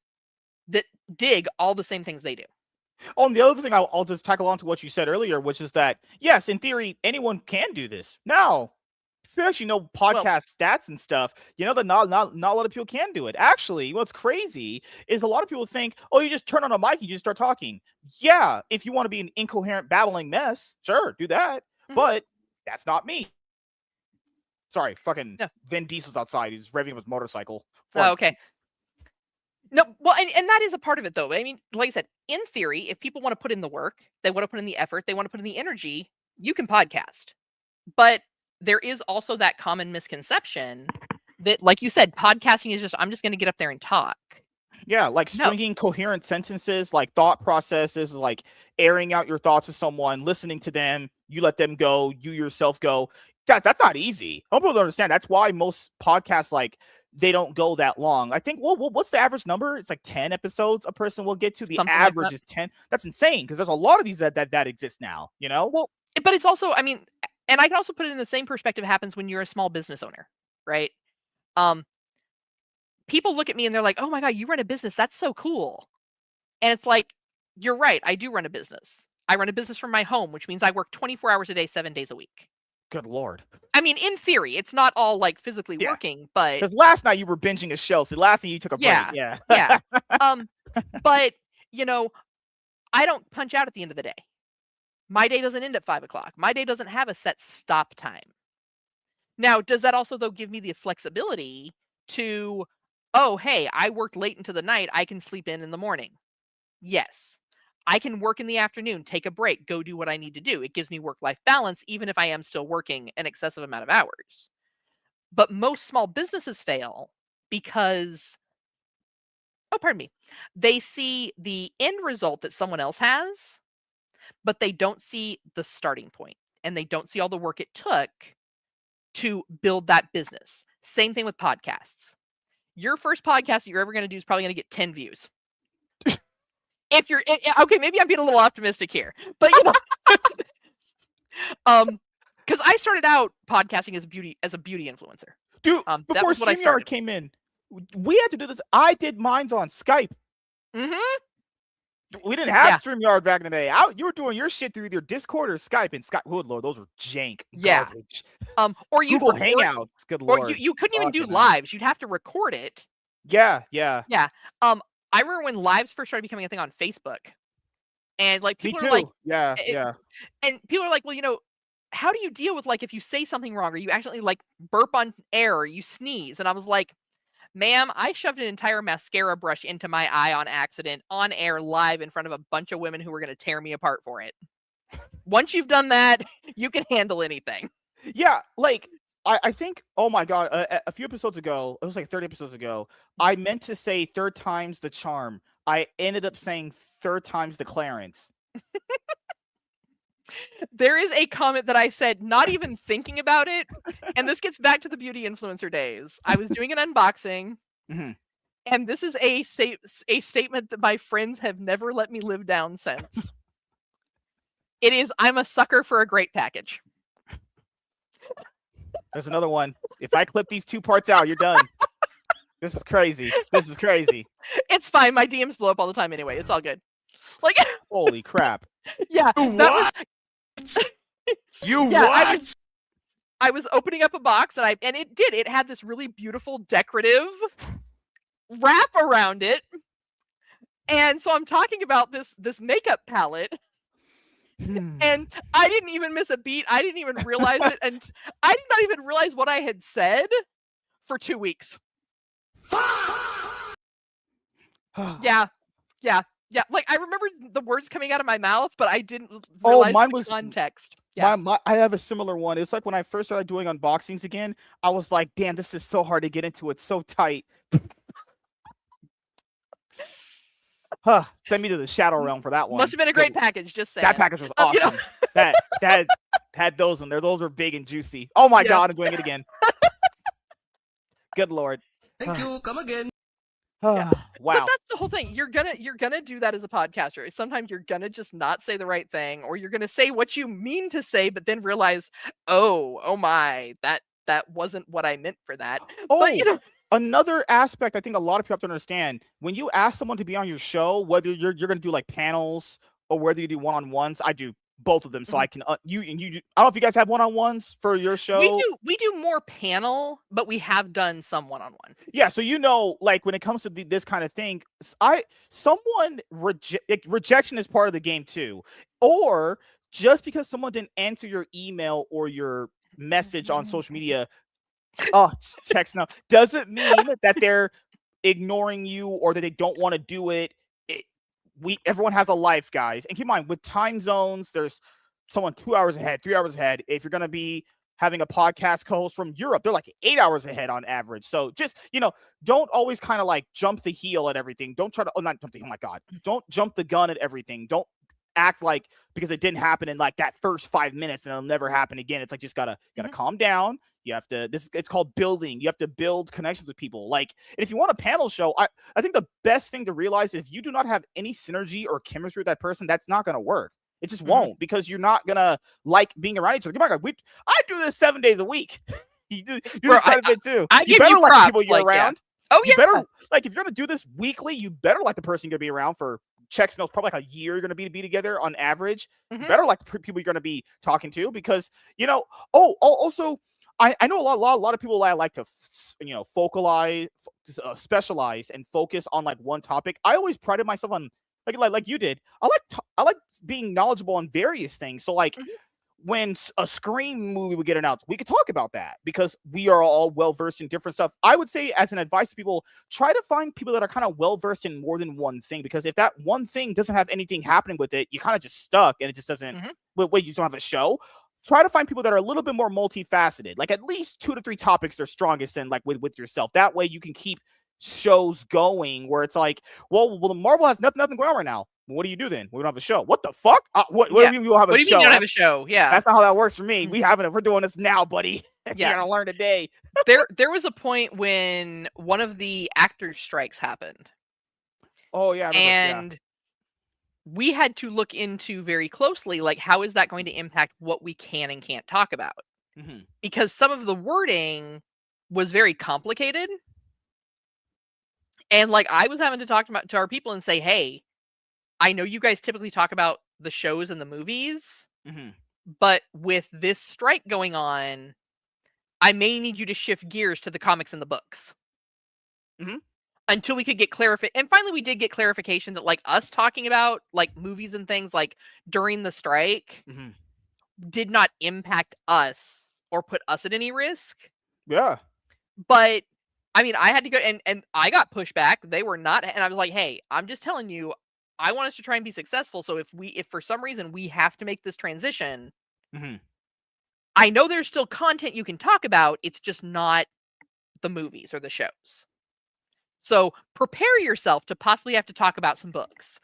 B: that dig all the same things they do.
A: Oh, and the other thing I'll just tackle on to what you said earlier, which is that, yes, in theory, anyone can do this. Now, if you actually know podcast stats and stuff, you know that not a lot of people can do it. Actually, what's crazy is a lot of people think, oh, you just turn on a mic and you just start talking. Yeah, if you want to be an incoherent, babbling mess, sure, do that. But that's not me. Sorry, fucking Vin Diesel's outside. He's revving up his motorcycle.
B: Oh, okay. No, well, and that is a part of it, though. I mean, like I said, in theory, if people want to put in the work, they want to put in the effort, they want to put in the energy, you can podcast. But there is also that common misconception that, like you said, podcasting is just, I'm just going to get up there and talk.
A: Yeah, like stringing coherent sentences, like thought processes, like airing out your thoughts to someone, listening to them, you let them go, you yourself go. That's not easy. I hope people don't understand. That's why most podcasts, like, they don't go that long. I think, well, what's the average number? It's like 10 episodes a person will get to. The something average like is 10. That's insane, because there's a lot of these that exist now, you know?
B: Well, but it's also, I mean, and I can also put it in the same perspective happens when you're a small business owner, right? People look at me and they're like, oh my God, you run a business. That's so cool. And it's like, you're right. I do run a business. I run a business from my home, which means I work 24 hours a day, 7 days a week.
A: Good Lord.
B: I mean, in theory, it's not all like physically working, but
A: because last night you were binging a show. So last night you took a break.
B: Yeah. But I don't punch out at the end of the day. My day doesn't end at 5 o'clock. My day doesn't have a set stop time. Now, does that also, though, give me the flexibility to, oh, hey, I worked late into the night. I can sleep in the morning. Yes. I can work in the afternoon, take a break, go do what I need to do. It gives me work-life balance, even if I am still working an excessive amount of hours. But most small businesses fail because, they see the end result that someone else has, but they don't see the starting point, and they don't see all the work it took to build that business. Same thing with podcasts. Your first podcast that you're ever going to do is probably going to get 10 views. If you're okay, maybe I'm being a little optimistic here, but you know, because I started out podcasting as a beauty influencer.
A: Dude, before StreamYard came in, we had to do this. I did mines on Skype. We didn't have StreamYard back in the day. You were doing your shit through either Discord or Skype, and Skype. Oh Lord, those were jank. Garbage.
B: Or you
A: Google Hangouts. Good Lord.
B: Or you couldn't even do lives. You'd have to record it.
A: Yeah.
B: I remember when lives first started becoming a thing on Facebook, and like people are like,
A: yeah,
B: and people are like, well, you know, how do you deal with like if you say something wrong or you actually like burp on air or you sneeze? And I was like, ma'am, I shoved an entire mascara brush into my eye on accident on air live in front of a bunch of women who were going to tear me apart for it. Once you've done that, you can handle anything.
A: Yeah, like I think, oh my God, a few episodes ago, it was like 30 episodes ago, I meant to say third time's the charm. I ended up saying third time's the Clarence.
B: There is a comment that I said, not even thinking about it, and this gets back to the beauty influencer days. I was doing an unboxing, and this is a statement that my friends have never let me live down since. It is, I'm a sucker for a great package.
A: There's another one. If I clip these 2 parts out, you're done. This is crazy.
B: It's fine. My DMs blow up all the time anyway. It's all good. Like,
A: holy crap.
B: Yeah.
C: What?
B: I was opening up a box and it had this really beautiful decorative wrap around it And so I'm talking about this makeup palette, and I didn't even miss a beat. I didn't even realize it, and I did not even realize what I had said for 2 weeks. Yeah. Like, I remember the words coming out of my mouth, but I didn't realize the context. Yeah.
A: I have a similar one. It was like when I first started doing unboxings again, I was like, damn, this is so hard to get into. It's so tight. Send me to the Shadow Realm for that one.
B: Must have been a great package, just saying.
A: That package was awesome. That had those in there. Those were big and juicy. Oh my God, I'm doing it again. Good Lord.
C: Thank you. Come again.
B: Yeah.
A: Wow.
B: But that's the whole thing. You're gonna do that as a podcaster. Sometimes you're gonna just not say the right thing, or you're gonna say what you mean to say, but then realize, oh my, that wasn't what I meant for that.
A: Oh,
B: but,
A: another aspect I think a lot of people have to understand, when you ask someone to be on your show, whether you're going to do like panels or whether you do one-on-ones, I do both of them. So I can, you I don't know if you guys have one-on-ones for your show.
B: We do more panel, but we have done some one-on-one.
A: Yeah. So, like when it comes to this kind of thing, rejection is part of the game too. Or just because someone didn't answer your email or your message on social media, text now, doesn't mean that they're ignoring you or that they don't want to do it. Everyone has a life, guys, and keep in mind with time zones, there's someone 2 hours ahead, 3 hours ahead. If you're gonna be having a podcast co-host from Europe, they're like 8 hours ahead on average. So just don't always kind of like jump the heel at everything. Don't try to not jump the, oh my God, don't jump the gun at everything. Don't act like because it didn't happen in like that first 5 minutes and it'll never happen again. It's like just gotta calm down. You have to it's called building. You have to build connections with people. Like, and if you want a panel show, I think the best thing to realize is if you do not have any synergy or chemistry with that person, that's not gonna work. It just won't, because you're not gonna like being around each other. Come on, I do this 7 days a week. You do this kind of thing too.
B: You better like
A: the people you're around.
B: Oh yeah.
A: You better like, if you're gonna do this weekly, you better like the person you're gonna be around for. Checks knows probably like a year you're going to be together on average. Better like people you're going to be talking to, because also I know a lot of people like to focalize, specialize and focus on like one topic. I always prided myself on like you did. I like being knowledgeable on various things. So like when a Scream movie would get announced, we could talk about that because we are all well versed in different stuff. I would say, as an advice to people, try to find people that are kind of well versed in more than one thing, because if that one thing doesn't have anything happening with it, you kind of just stuck and it just doesn't. Wait, you don't have a show. Try to find people that are a little bit more multifaceted, like at least 2 to 3 topics they're strongest in, like with yourself. That way you can keep shows going where it's like, well, the Marvel has nothing going on right now. What do you do then? We don't have a show. What the fuck? What do you mean we don't have a show?
B: What do you mean you don't have a show? Yeah.
A: That's not how that works for me. We're doing this now, buddy. You're gonna learn today.
B: There was a point when one of the actors' strikes happened.
A: Oh yeah.
B: And we had to look into very closely, like, how is that going to impact what we can and can't talk about? Because some of the wording was very complicated. And like, I was having to talk to our people and say, hey, I know you guys typically talk about the shows and the movies, but with this strike going on, I may need you to shift gears to the comics and the books. Until we could get clarification. And finally, we did get clarification that like us talking about like movies and things like during the strike did not impact us or put us at any risk. Yeah. But I mean, I had to go and I got pushback. They were not. And I was like, hey, I'm just telling you, I want us to try and be successful. So if for some reason we have to make this transition, I know there's still content you can talk about. It's just not the movies or the shows. So prepare yourself to possibly have to talk about some books.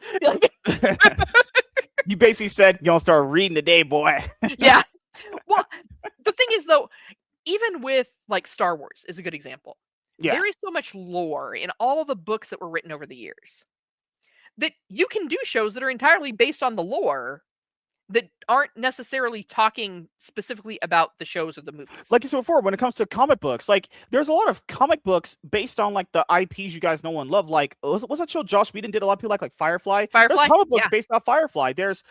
A: You basically said you're gonna start reading today, boy.
B: Yeah. Well, the thing is though, even with like Star Wars is a good example. Yeah. There is so much lore in all the books that were written over the years that you can do shows that are entirely based on the lore that aren't necessarily talking specifically about the shows or the movies.
A: Like you said before, when it comes to comic books, like there's a lot of comic books based on like the IPs you guys know and love. Like what's that show Josh Whedon did? A lot of people like Firefly.
B: There's
A: comic books based on Firefly. There's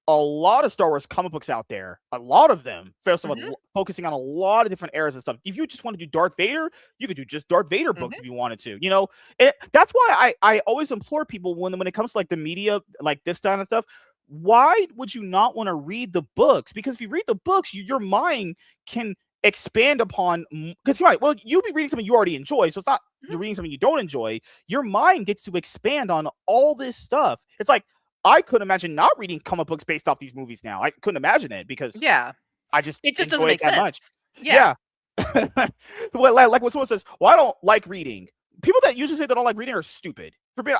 A: a lot of Star Wars comic books out there. A lot of them. First of
B: Mhm.
A: all, focusing on a lot of different eras and stuff. If you just want to do Darth Vader, you could do just Darth Vader books
B: Mhm.
A: if you wanted to. You know, that's why I always implore people when it comes to like the media, like this kind of stuff. Why would you not want to read the books? Because if you read the books, your mind can expand upon. Because you're right. Well, you'll be reading something you already enjoy, so it's not
B: Mhm.
A: you're reading something you don't enjoy. Your mind gets to expand on all this stuff. It's like I couldn't imagine not reading comic books based off these movies now. I couldn't imagine it because
B: Yeah.
A: I just
B: It just doesn't
A: enjoy it
B: make
A: that
B: sense.
A: much.
B: Yeah.
A: Yeah. Well, like when someone says, "Well, I don't like reading," people that usually say they don't like reading are stupid. For being,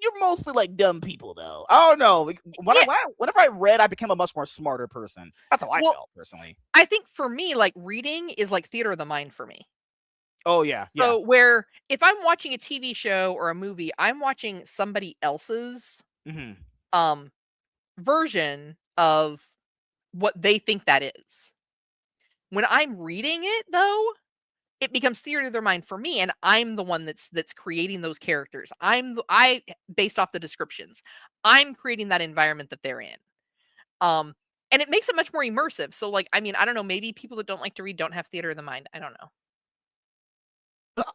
A: you're mostly like dumb people, though. I don't know. Like,
B: Yeah.
A: whenever I read, I became a much more smarter person. That's how I
B: Well,
A: felt personally.
B: I think for me, like, reading is like theater of the mind for me.
A: Oh yeah, yeah.
B: So where if I'm watching a TV show or a movie, I'm watching somebody else's
A: Hmm.
B: um version of what they think that is. When I'm reading it though, it becomes theater of their mind for me, and I'm the one that's creating those characters. I based off the descriptions. I'm creating that environment that they're in. Um and it makes it much more immersive. So like I mean, I don't know, maybe people that don't like to read don't have theater of the mind. I don't know.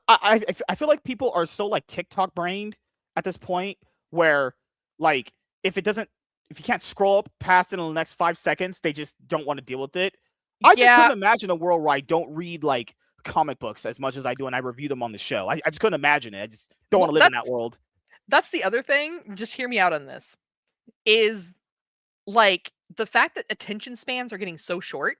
A: I feel like people are so like TikTok brained at this point where like if it doesn't if you can't scroll up past it in the next 5 seconds, they just don't want to deal with it. I just
B: Yeah,
A: couldn't imagine a world where I don't read like comic books as much as I do and I review them on the show. I just couldn't imagine it. I just don't want
B: well
A: to live in that world.
B: that's the other thing, just hear me out on this, is, like, the fact that attention spans are getting so short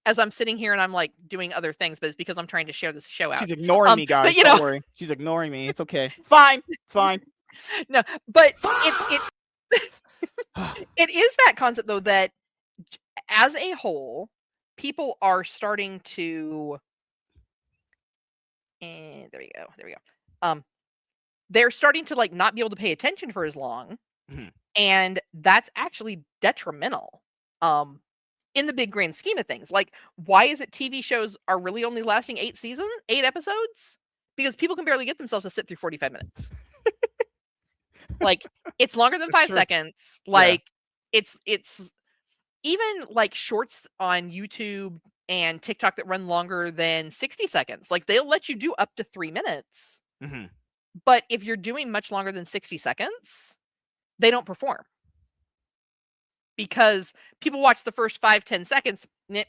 B: as I'm sitting here and I'm, like, doing other things, but it's because I'm trying to share this show out.
A: She's ignoring me,
B: But,
A: guys.
B: you
A: Don't
B: know
A: worry. She's ignoring me. It's okay. Fine. It's fine.
B: no, but it is that concept, though, that j as a whole, people are starting to there we go. They're starting to, like, not be able to pay attention for as long,
A: Mhm.
B: and that's actually detrimental, um, in the big grand scheme of things. Like, why is it TV shows are really only lasting 8 episodes? Because people can barely get themselves to sit through 45 minutes. Like, it's longer than
A: It's
B: 5
A: true.
B: seconds,
A: Yeah.
B: like, it's even, like, shorts on YouTube and TikTok that run longer than 60 seconds, like, they'll let you do up to 3 minutes,
A: Mhm.
B: but if you're doing much longer than 60 seconds, they don't perform. Because people watch the first 5, 10 seconds, "Neh."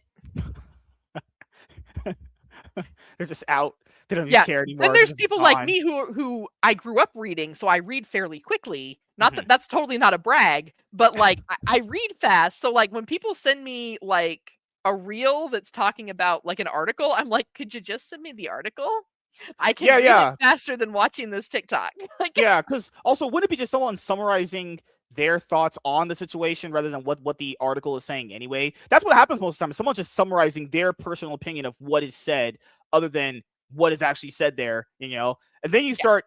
A: They're just out. They don't even
B: Yeah.
A: care
B: Then
A: anymore. They're
B: there's
A: just
B: people like
A: gone.
B: me who I grew up reading, so I read fairly quickly. Not that
A: Mhm.
B: that's totally not a brag, but, like, I read fast, so, like, when people send me, like, a reel that's talking about, like, an article, I'm like, "Could you just send me the article? I can
A: Yeah,
B: read it
A: yeah.
B: faster than watching this TikTok." Like
A: Yeah, because also wouldn't it be just someone summarizing their thoughts on the situation rather than what the article is saying anyway? That's what happens most of the time. Someone's just summarizing their personal opinion of what is said, other than what is actually said there. And then you
B: yeah.
A: start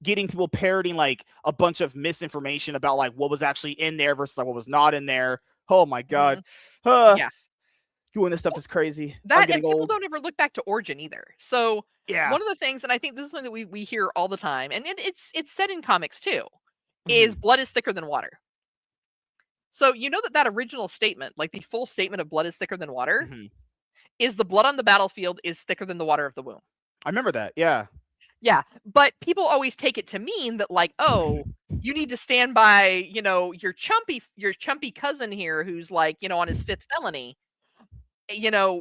A: getting people parroting like a bunch of misinformation about like what was actually in there versus like what was not in there. Oh my god,
B: Mhm.
A: uh,
B: Yeah.
A: doing this stuff
B: Well,
A: is crazy. I'm
B: that and
A: getting
B: people
A: old.
B: don't ever look back to origin either. So,
A: Yeah.
B: one of the things and I think this is something that we hear all the time, and it's said in comics too, is
A: Hmm.
B: blood is thicker than water. So, you know that that original statement, like the full statement of blood is thicker than water,
A: Hmm.
B: is the blood on the battlefield is thicker than the water of the womb.
A: I remember that. Yeah.
B: Yeah, but people always take it to mean that like, "Oh, you need to stand by, your chumpy cousin here who's like, on his 5th felony,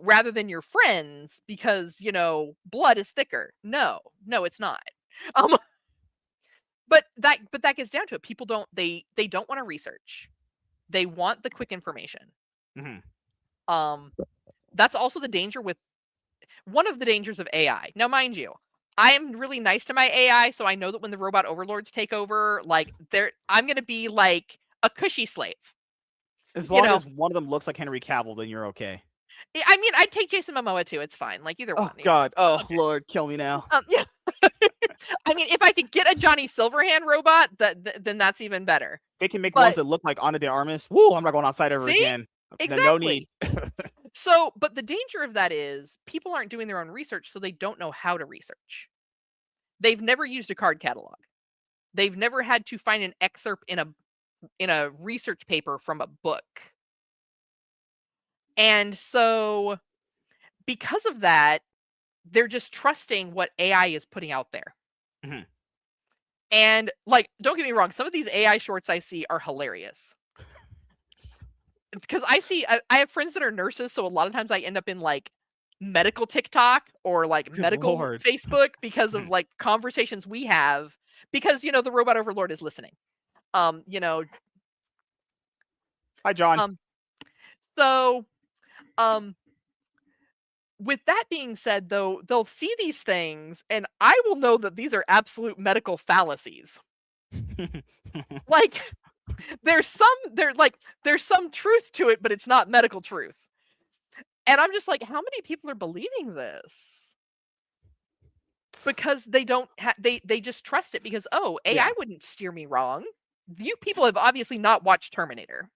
B: rather than your friends because, blood is thicker." No, no, it's not. Um, but that gets down to it. People they don't wanna research. They want the quick information.
A: Hmm.
B: Um, that's also the danger with one of the dangers of AI. Now, mind you, I am really nice to my AI, so I know that when the robot overlords take over, like I'm gonna be like a cushy slave.
A: As
B: You
A: long
B: know,
A: as one of them looks like Henry Cavill, then you're okay.
B: I mean, I'd take Jason Momoa too. It's fine, like either
A: Oh
B: one.
A: God. Oh
B: Okay.
A: Lord, kill me now.
B: Yeah. I mean, if I could get a Johnny Silverhand robot, then that's even better.
A: They can make ones
B: But
A: that look like Ana de Armas. Woo! I'm not going outside ever
B: see,
A: again. No need.
B: exactly. So, but the danger of that is people aren't doing their own research, so they don't know how to research. They've never used a card catalog. They've never had to find an excerpt in research paper from a book. And so because of that, they're just trusting what AI is putting out there.
A: Mhm.
B: And like, don't get me wrong, some of these AI shorts I see are hilarious. Because I have friends that are nurses, so a lot of times I end up in like medical TikTok or like
A: Good
B: medical
A: lord.
B: Facebook because of
A: Mhm.
B: like conversations we have because the robot overlord is listening. Um, you know,
A: Hi, John.
B: um so um with that being said though, they'll see these things and I will know that these are absolute medical fallacies. Like there's some truth to it, but it's not medical truth. And I'm just like, how many people are believing this? Because they don't they just trust it because AI
A: Yeah.
B: wouldn't steer me wrong. You people have obviously not watched Terminator.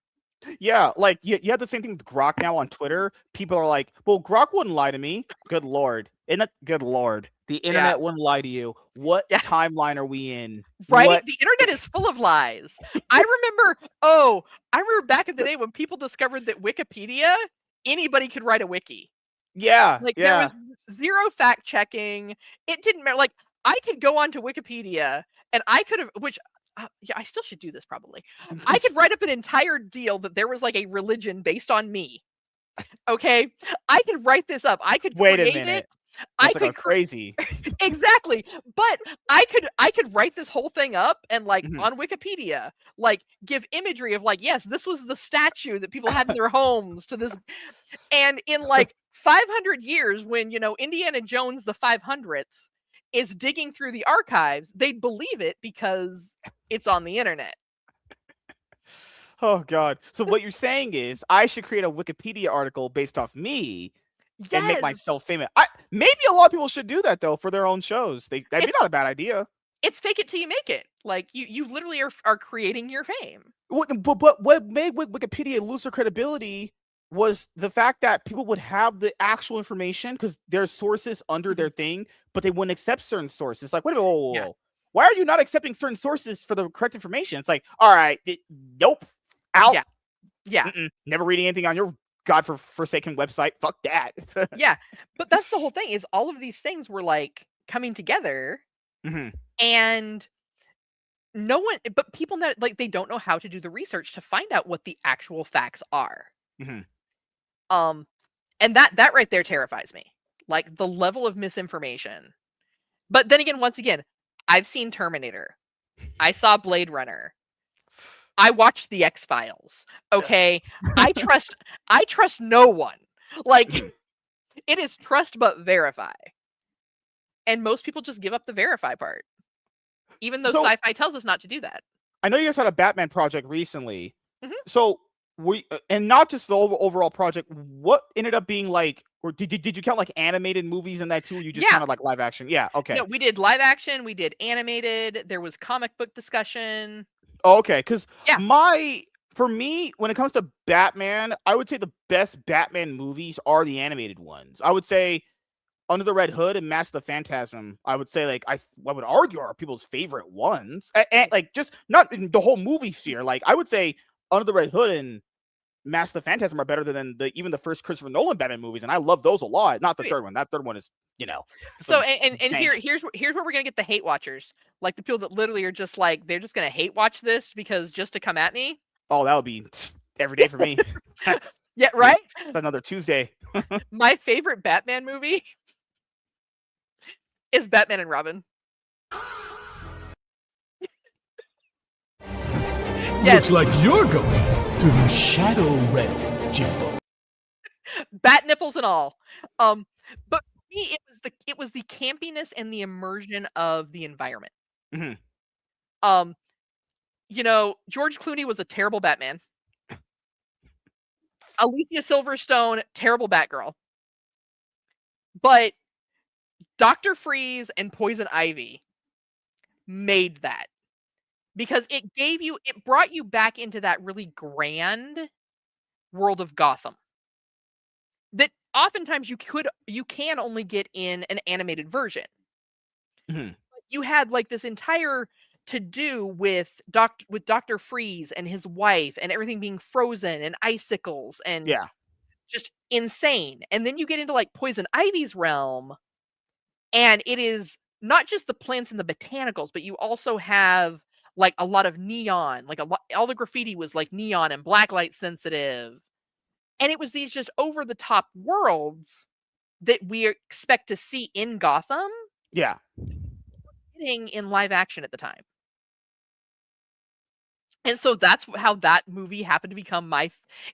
A: Yeah, like you have the same thing with Grok now on Twitter. People are like, "Well, Grok wouldn't lie to me." Good lord, isn't it? Good lord, the
B: Yeah.
A: internet wouldn't lie to you. What
B: Yeah.
A: timeline are we in?
B: Right?
A: What?
B: The internet is full of lies. I remember back in the day when people discovered that Wikipedia, anybody could write a wiki.
A: Yeah,
B: Like there
A: yeah.
B: was zero fact checking. It didn't matter. Like I could go onto Wikipedia and I could have, which yeah, I still should do this probably. I could write up an entire deal that there was like a religion based on me. Okay, I could write this up. I could
A: Wait a
B: create it.
A: minute.
B: I
A: That's like a
B: could
A: crazy.
B: exactly, but I could write this whole thing up and like
A: Mhm.
B: on Wikipedia, like give imagery of like, yes, this was the statue that people had in their homes to this, and in like 500 years, when Indiana Jones the 500th is digging through the archives, they'd believe it because it's on the internet.
A: Oh god. So what you're saying is I should create a Wikipedia article based off me and make
B: Yes,
A: myself famous. Maybe a lot of people should do that though for their own shows. That'd be
B: it's
A: not a bad idea.
B: it's fake it till you make it. Like you literally are creating your fame.
A: But what made Wikipedia lose their credibility was the fact that people would have the actual information because there's sources under
B: Mhm.
A: their thing, but they wouldn't accept certain sources. Like, wait a minute, whoa, whoa,
B: Yeah,
A: whoa. Why are you not accepting certain sources for the correct information? It's like, all right, nope, out.
B: yeah, yeah.
A: Never reading anything on your god for forsaken website. Fuck that.
B: Yeah, but that's the whole thing is all of these things were, like, coming together
A: Mhm,
B: and no one but people that like, they don't know how to do the research to find out what the actual facts are.
A: mhm.
B: Um, and that right there terrifies me. Like, the level of misinformation. But then again, once again, I've seen Terminator. I saw Blade Runner. I watched The X-Files, okay? I trust no one. Like, it is trust but verify. And most people just give up the verify part, even though
A: So
B: sci-fi tells us not to do that.
A: I know you guys had a Batman project recently.
B: Mhm.
A: So we and not just the overall project. What ended up being like, or did you count like animated movies in that too? Or you just
B: Yeah.
A: counted like live action? Yeah. Okay.
B: No, we did live action, we did animated, there was comic book discussion.
A: Oh, okay. Because
B: Yeah.
A: for me, when it comes to Batman, I would say the best Batman movies are the animated ones. I would say Under the Red Hood and Mask the Phantasm. I would say like I would argue are people's favorite ones. And, like just not in the whole movie sphere. Like I would say Under the Red Hood and Mask the Phantasm are better than even the first Christopher Nolan Batman movies, and I love those a lot. Not the
B: Oh, yeah.
A: third one. That third one is
B: So
A: some
B: and
A: dank.
B: here's where we're gonna get the hate watchers. Like the people that literally are just like, they're just gonna hate watch this because just to come at me.
A: Oh, that would be every day for me.
B: Yeah,
A: It's
B: right?
A: another Tuesday.
B: My favorite Batman movie is Batman and Robin. Yes,
C: Looks like you're going to the Shadow Realm, Jimbo.
B: bat nipples and all. But for me, it was the campiness and the immersion of the environment.
A: Mhm.
B: Um, George Clooney was a terrible Batman. Alicia Silverstone, terrible Batgirl. But Dr. Freeze and Poison Ivy made that because it brought you back into that really grand world of Gotham that oftentimes you can only get in an animated version.
A: Mhm.
B: You had like this entire to do with Dr. Freeze and his wife and everything being frozen and icicles and
A: Yeah.
B: just insane. And then you get into like Poison Ivy's realm, and it is not just the plants and the botanicals, but you also have like a lot of neon, like all the graffiti was like neon and blacklight sensitive. And it was these just over the top worlds that we expect to see in Gotham
A: Yeah.
B: hitting in live action at the time. And so that's how that movie happened to become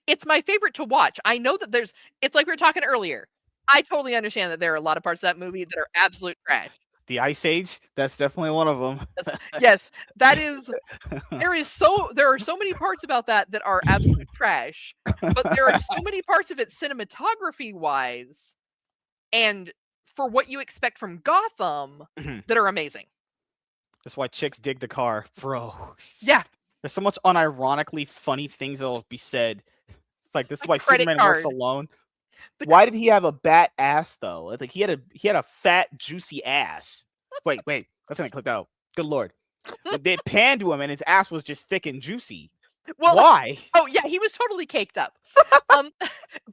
B: it's my favorite to watch. I know that it's like we were talking earlier. I totally understand that there are a lot of parts of that movie that are absolute trash.
A: The Ice Age, that's definitely one of them.
B: Yes, that is. There are so many parts about that are absolute trash, but there are so many parts of it cinematography wise, and for what you expect from Gotham that are amazing.
A: That's why chicks dig the car, bro.
B: Yeah.
A: There's so much unironically funny things that'll be said. It's like this is why
B: credit
A: Superman
B: card.
A: works alone. Why did he have a bat ass though? Like he had a fat juicy ass. Wait, that's gonna click out. Good lord. They panned to him and his ass was just thick and juicy.
B: Well,
A: why?
B: Oh yeah, he was totally caked up. But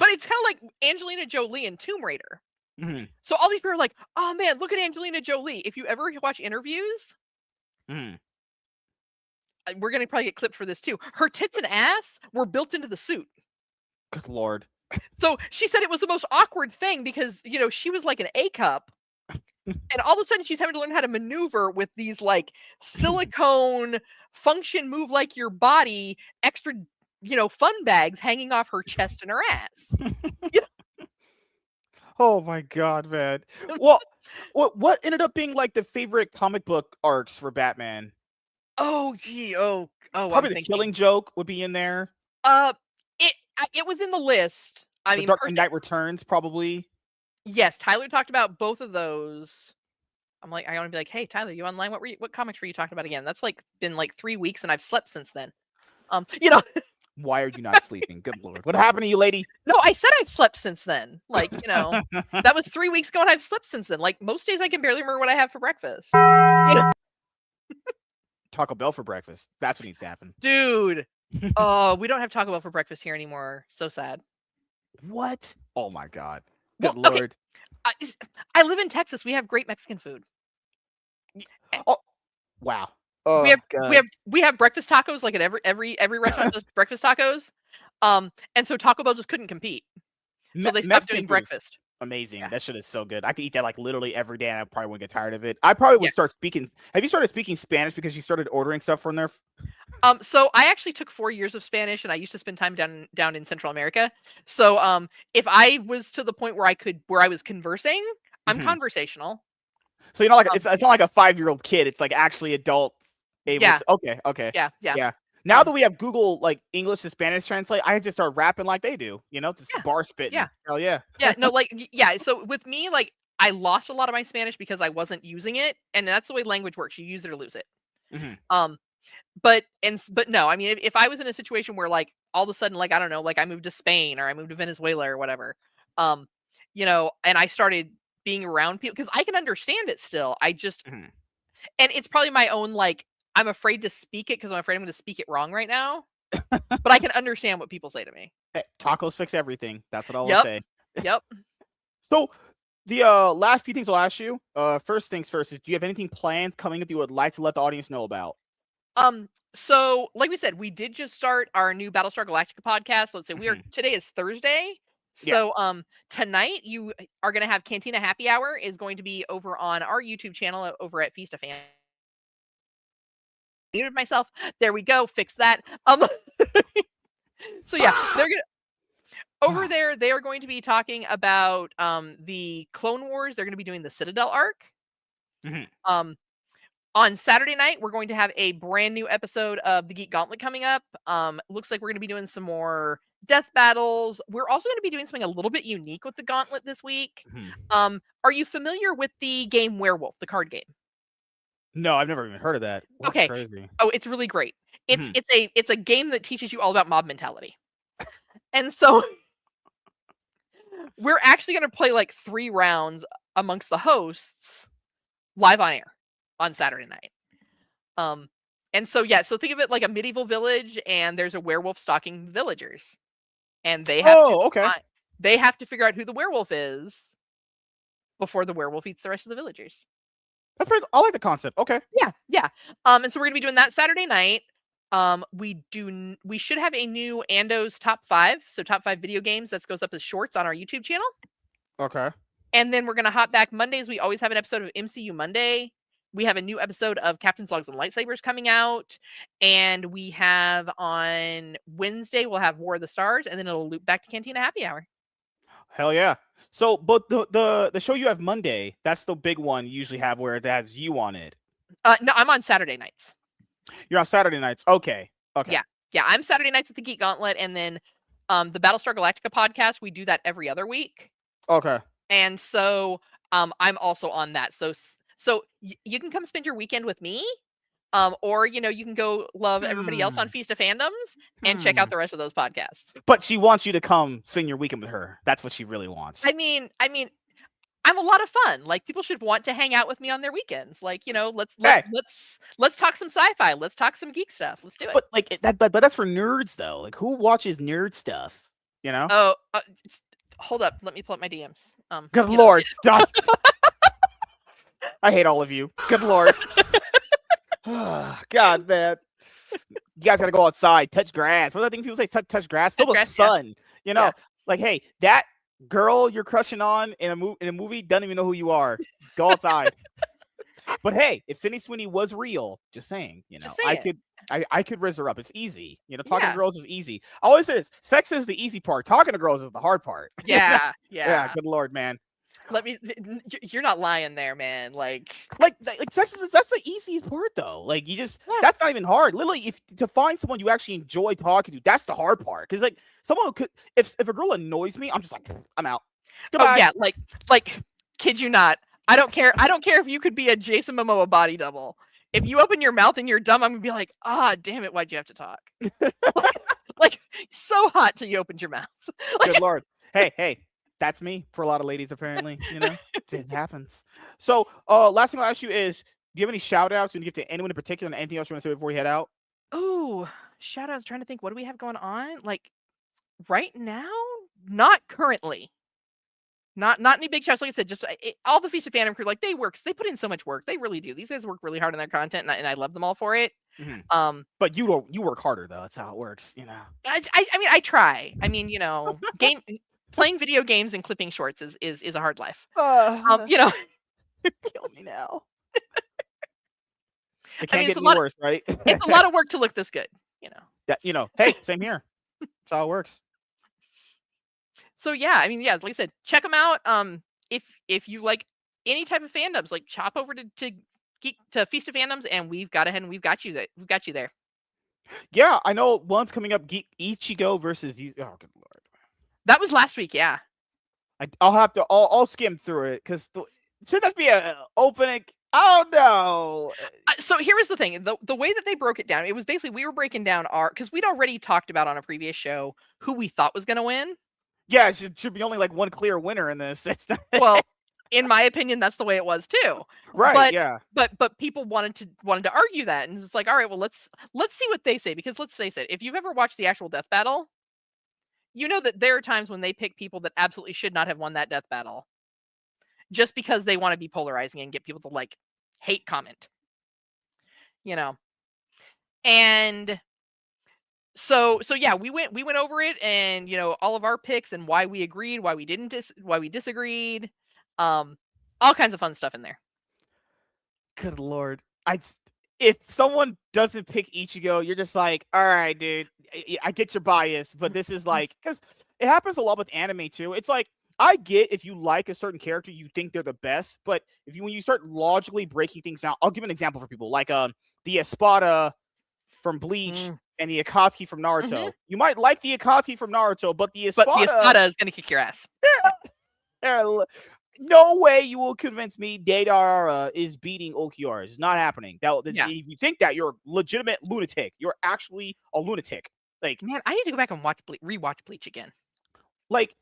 B: it's kind of like Angelina Jolie in Tomb Raider.
A: Mhm.
B: So all these people are like, "Oh man, look at Angelina Jolie." If you ever watch interviews,
A: Mhm.
B: we're gonna probably get clipped for this too. Her tits and ass were built into the suit.
A: Good lord.
B: So she said it was the most awkward thing because, she was like an A cup. And all of a sudden she's having to learn how to maneuver with these like silicone function move like your body, extra, fun bags hanging off her chest and her ass.
A: Oh my god, man. Well, what ended up being like the favorite comic book arcs for Batman?
B: Oh gee, oh,
A: Probably the Killing Joke would be in there.
B: It was in the list. I
A: The
B: mean,
A: Dark Knight Returns, probably.
B: yes, Tyler talked about both of those. I'm like, I want to be like, hey, Tyler, you online? What comics were you talking about again? That's like been like 3 weeks, and I've slept since then.
A: Why are you not sleeping? Good lord, what happened to you, lady?
B: No, I said I've slept since then. Like, that was 3 weeks ago, and I've slept since then. Like most days, I can barely remember what I have for breakfast.
A: Taco Bell for breakfast. That's what needs to happen,
B: dude. Oh, we don't have Taco Bell for breakfast here anymore. So sad.
A: What? Oh my god.
B: Well,
A: Good lord.
B: Okay. I live in Texas. We have great Mexican food.
A: Oh, wow.
B: We have breakfast tacos like at every restaurant does breakfast tacos. And so Taco Bell just couldn't compete. So they stopped doing breakfast.
A: Amazing. Yeah. That shit is so good. I could eat that like literally every day and I probably wouldn't get tired of it. I probably would start speaking. Have you started speaking Spanish because you started ordering stuff from there?
B: So I actually took 4 years of Spanish and I used to spend time down in Central America. So if I was to the point where I was conversing, I'm conversational.
A: So like it's not like a 5-year-old kid. It's like actually adult. Okay.
B: Yeah.
A: Now that we have Google like English to Spanish translate, I just start rapping like they do. Just bar spitting.
B: Yeah.
A: Hell yeah.
B: Yeah. No, So with me, like I lost a lot of my Spanish because I wasn't using it, and that's the way language works. You use it or lose it.
A: Mm-hmm.
B: But no, I mean, if I was in a situation where like all of a sudden, like I don't know, like I moved to Spain or I moved to Venezuela or whatever, and I started being around people because I can understand it still. I just, and it's probably my own like. I'm afraid to speak it because I'm afraid I'm going to speak it wrong right now. But I can understand what people say to me.
A: Hey, tacos fix everything. That's what I will say.
B: Yep.
A: So the last few things I'll ask you. First things first is, do you have anything planned coming that you would like to let the audience know about?
B: So like we said, we did just start our new Battlestar Galactica podcast. So let's say today is Thursday. So tonight you are going to have Cantina Happy Hour is going to be over on our YouTube channel over at Feast of Fan. Muted myself. There we go. Fix that. So yeah, they're gonna over there. They are going to be talking about the Clone Wars. They're going to be doing the Citadel arc. On Saturday night, we're going to have a brand new episode of the Geek Gauntlet coming up. Looks like we're going to be doing some more death battles. We're also going to be doing something a little bit unique with the Gauntlet this week. Are you familiar with the game Werewolf, the card game?
A: No, I've never even heard of that. That's
B: okay.
A: Crazy.
B: Oh, it's really great. It's a game that teaches you all about mob mentality. And so we're actually going to play like 3 rounds amongst the hosts live on air on Saturday night. And so so think of it like a medieval village, and there's a werewolf stalking villagers, and they have
A: okay.
B: they have to figure out who the werewolf is before the werewolf eats the rest of the villagers.
A: That's pretty. I like the concept. Okay.
B: Yeah. And so we're gonna be doing that Saturday night. We should have a new Ando's top 5, so top 5 video games that goes up as shorts on our YouTube channel.
A: Okay.
B: And then we're gonna hop back Mondays. We always have an episode of MCU Monday. We have a new episode of Captain's Logs and Lightsabers coming out, and we have on Wednesday we'll have War of the Stars, and then it'll loop back to Cantina Happy Hour.
A: Hell yeah. So, but the show you have Monday, that's the big one you usually have where it has you on it.
B: No, I'm on Saturday nights.
A: You're on Saturday nights. Okay.
B: Yeah, I'm Saturday nights with the Geek Gauntlet, and then the Battlestar Galactica podcast, we do that every other week.
A: Okay.
B: And so I'm also on that. So you can come spend your weekend with me, or you can go love everybody else on Feast of Fandoms and check out the rest of those podcasts.
A: But she wants you to come spend your weekend with her. That's what she really wants.
B: I mean, I'm a lot of fun. Like, people should want to hang out with me on their weekends. Like, let's talk some sci-fi. Let's talk some geek stuff. Let's do it.
A: But like but that's for nerds though. Like, who watches nerd stuff?
B: Oh, hold up. Let me pull up my DMs.
A: Good Lord. I hate all of you. Good Lord. God, man. You guys gotta go outside, touch grass. What do I think people say? Touch grass, feel the sun.
B: Yeah.
A: Like, hey, that girl you're crushing on in a movie doesn't even know who you are. Go outside. But hey, if Sydney Sweeney was real, just saying, I could raise her up. It's easy. Talking to girls is easy. Always is. Sex is the easy part. Talking to girls is the hard part.
B: Yeah.
A: Yeah. Good Lord, man.
B: You're not lying there, man. Like
A: sex is that's the easiest part though. Like, you just that's not even hard. Literally, if to find someone you actually enjoy talking to, that's the hard part. Because like someone could, if a girl annoys me, I'm just like, I'm out. Goodbye.
B: Oh yeah, like kid you not. I don't care if you could be a Jason Momoa body double. If you open your mouth and you're dumb, I'm gonna be like, damn it, why'd you have to talk? like so hot till you opened your mouth.
A: Good Lord. Hey. That's me for a lot of ladies, apparently. It happens. So, last thing I'll ask you is, do you have any shout outs you want to give to anyone in particular, and anything else you want to say before we head out?
B: Oh, shout outs. Trying to think, what do we have going on? Like, right now? Not currently. Not any big shouts. Like I said, just all the Feast of Fandom crew, like, they put in so much work. They really do. These guys work really hard on their content, and I love them all for it.
A: Mm-hmm. But you work harder, though. That's how it works,
B: I mean, I try. I mean, playing video games and clipping shorts is a hard life.
A: Kill me now. It can't get any worse, right?
B: It's a lot of work to look this good,
A: Hey, same here. That's how it works.
B: So yeah, I mean, like I said, check them out. If you like any type of fandoms, like chop over to Feast of Fandoms, and we've got you there.
A: Yeah, I know one's coming up. Ichigo versus you. Oh, good Lord.
B: That was last week, yeah.
A: I'll skim through it because should that be an opening? Oh no.
B: So here was the thing: the way that they broke it down, it was basically we were breaking down because we'd already talked about on a previous show who we thought was going to win.
A: Yeah, it should be only like one clear winner in this. It's not...
B: Well, in my opinion, that's the way it was too.
A: Right. Yeah.
B: But people wanted to argue that, and it's like, all right, well, let's see what they say, because let's face it, if you've ever watched the actual death battle, you know that there are times when they pick people that absolutely should not have won that death battle, just because they want to be polarizing and get people to like hate comment. And so yeah, we went over it, and all of our picks and why we agreed, why we didn't, why we disagreed, all kinds of fun stuff in there.
A: Good Lord. If someone doesn't pick Ichigo, you're just like, all right, dude, I get your bias, but this is like, because it happens a lot with anime too. It's like, I get if you like a certain character, you think they're the best, but when you start logically breaking things down, I'll give an example for people, like the Espada from Bleach and the Akatsuki from Naruto.
B: Mm-hmm.
A: You might like the Akatsuki from Naruto, but the
B: Espada is gonna kick your ass.
A: No way you will convince me Deidara is beating Okiura. It's not happening. If you think that, you're a legitimate lunatic. You're actually a lunatic. Like,
B: man, I need to go back and rewatch Bleach again.
A: Like,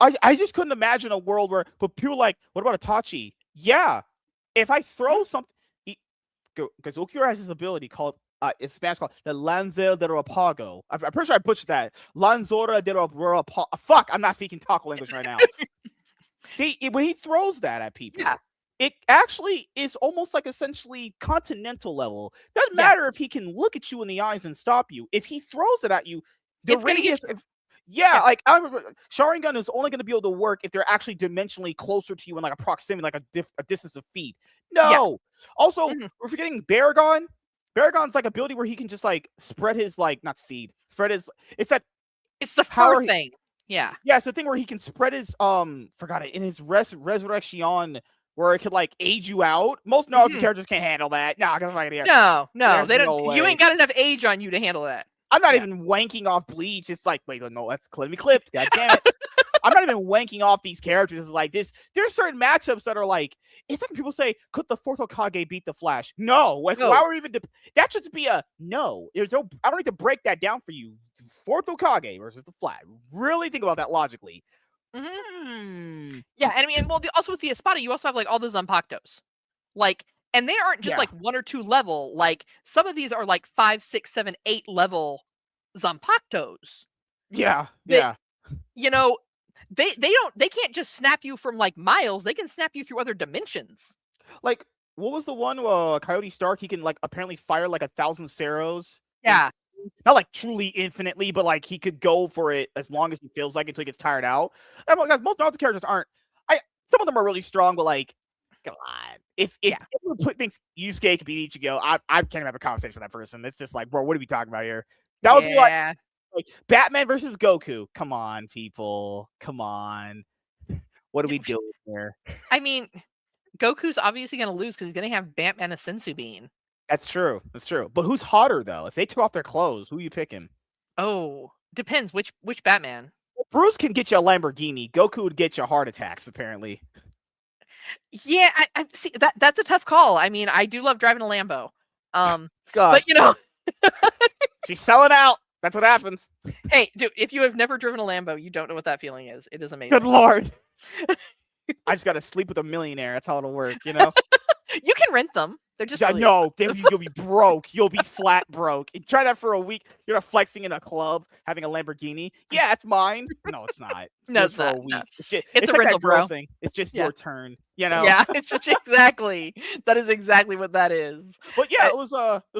A: I just couldn't imagine a world where, but people are like, what about Itachi? Yeah, if I throw something, because Ukira has this ability called in Spanish called the Lanzor de Rapago. I'm pretty sure I butchered that. Lanzora de Rapago. Fuck, I'm not speaking taco language right now. When he throws that at people, it actually is almost like essentially continental level. Doesn't matter if he can look at you in the eyes and stop you. If he throws it at you, the radius. Like I remember, Sharingan is only going to be able to work if they're actually dimensionally closer to you in like a proximity, like a distance of feet. No. Also, we're forgetting Baragon. Baragon's like ability where he can just like spread his not seed, spread his. It's
B: the fur thing. Yeah,
A: it's the thing where he can spread his forgot it in his resurrection where it could like age you out. Most Naruto characters can't handle that. No,
B: they don't. You ain't got enough age on you to handle that.
A: I'm not even wanking off Bleach. It's like, wait, no, that's let me clipped. God damn it. I'm not even wanking off these characters. It's like this. There's certain matchups that are like, it's like people say, could the fourth Hokage beat the Flash? No. Like, why would even that should be a no. There's no. I don't need to break that down for you. Fourth Hokage versus the Flash. Really think about that logically.
B: Yeah, and I mean, also with the Espada, you also have like all the Zanpakutos, like. And they aren't just like 1 or 2 level. Like some of these are like 5, 6, 7, 8 level Zanpakutos. You know, they can't just snap you from like miles. They can snap you through other dimensions.
A: Like what was the one Coyote Stark? He can like apparently fire like 1,000 Ceros.
B: Yeah.
A: Not like truly infinitely, but like he could go for it as long as he feels like until he gets tired out. And, most Naruto characters aren't. Some of them are really strong, but like. Come on. If we put things Yusuke could beat Ichigo, I can't even have a conversation with that person. It's just like, bro, what are we talking about here? That would be like Batman versus Goku. Come on, people. Come on. What are we doing here?
B: I mean, Goku's obviously gonna lose because he's gonna have Batman and Sensu Bean.
A: That's true. But who's hotter though? If they took off their clothes, who are you picking?
B: Oh, depends which Batman.
A: Bruce can get you a Lamborghini. Goku would get you heart attacks, apparently.
B: Yeah, I see that's a tough call. I mean, I do love driving a Lambo.
A: God.
B: But you know,
A: she's selling out. That's what happens.
B: Hey, dude, if you have never driven a Lambo, you don't know what that feeling is. It is amazing.
A: Good Lord. I just got to sleep with a millionaire. That's how it'll work, you know?
B: You can rent them. They're just
A: no, you'll be broke. You'll be flat broke. You try that for a week. You're not flexing in a club, having a Lamborghini. Yeah, it's mine. No, it's not.
B: It's
A: for
B: not.
A: a week.
B: No.
A: It's
B: a
A: like
B: rental,
A: that girl
B: bro.
A: thing. It's just your turn. You know?
B: Yeah, it's just exactly. That is exactly what that is.
A: But yeah, it was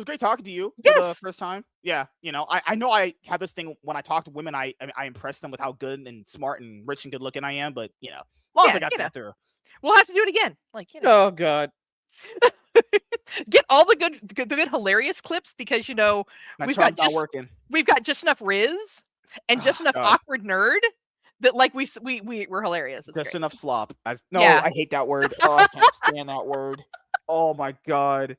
A: great talking to you for the first time. Yeah, you know, I know I have this thing when I talk to women, I impress them with how good and smart and rich and good looking I am. But you know, as long as I got that through,
B: we'll have to do it again. Like, you know.
A: Oh God.
B: Get all the good hilarious clips because you know we've got just enough Riz and just enough awkward nerd that like we're hilarious. It's
A: just
B: great.
A: Enough slop. I hate that word. Oh, I can't stand that word. Oh my God.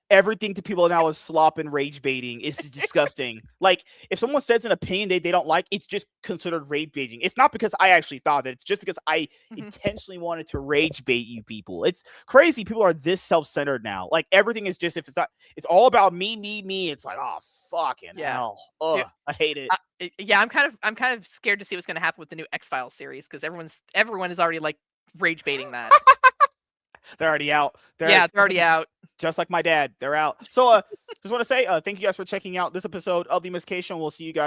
A: Everything to people now is slop and rage baiting. It's disgusting. Like if someone says an opinion they don't like, it's just considered rage baiting. It's not because I actually thought that. It's just because I intentionally wanted to rage bait you people. It's crazy. People are this self-centered now. Like everything is just, if it's not, it's all about me. It's like, oh fucking hell. Ugh, I hate it.
B: I'm kind of scared to see what's going to happen with the new X-Files series because everyone is already like rage baiting that.
A: They're already out.
B: They're already out.
A: Just like my dad, they're out. So just want to say thank you guys for checking out this episode of the MSK Show. We'll see you guys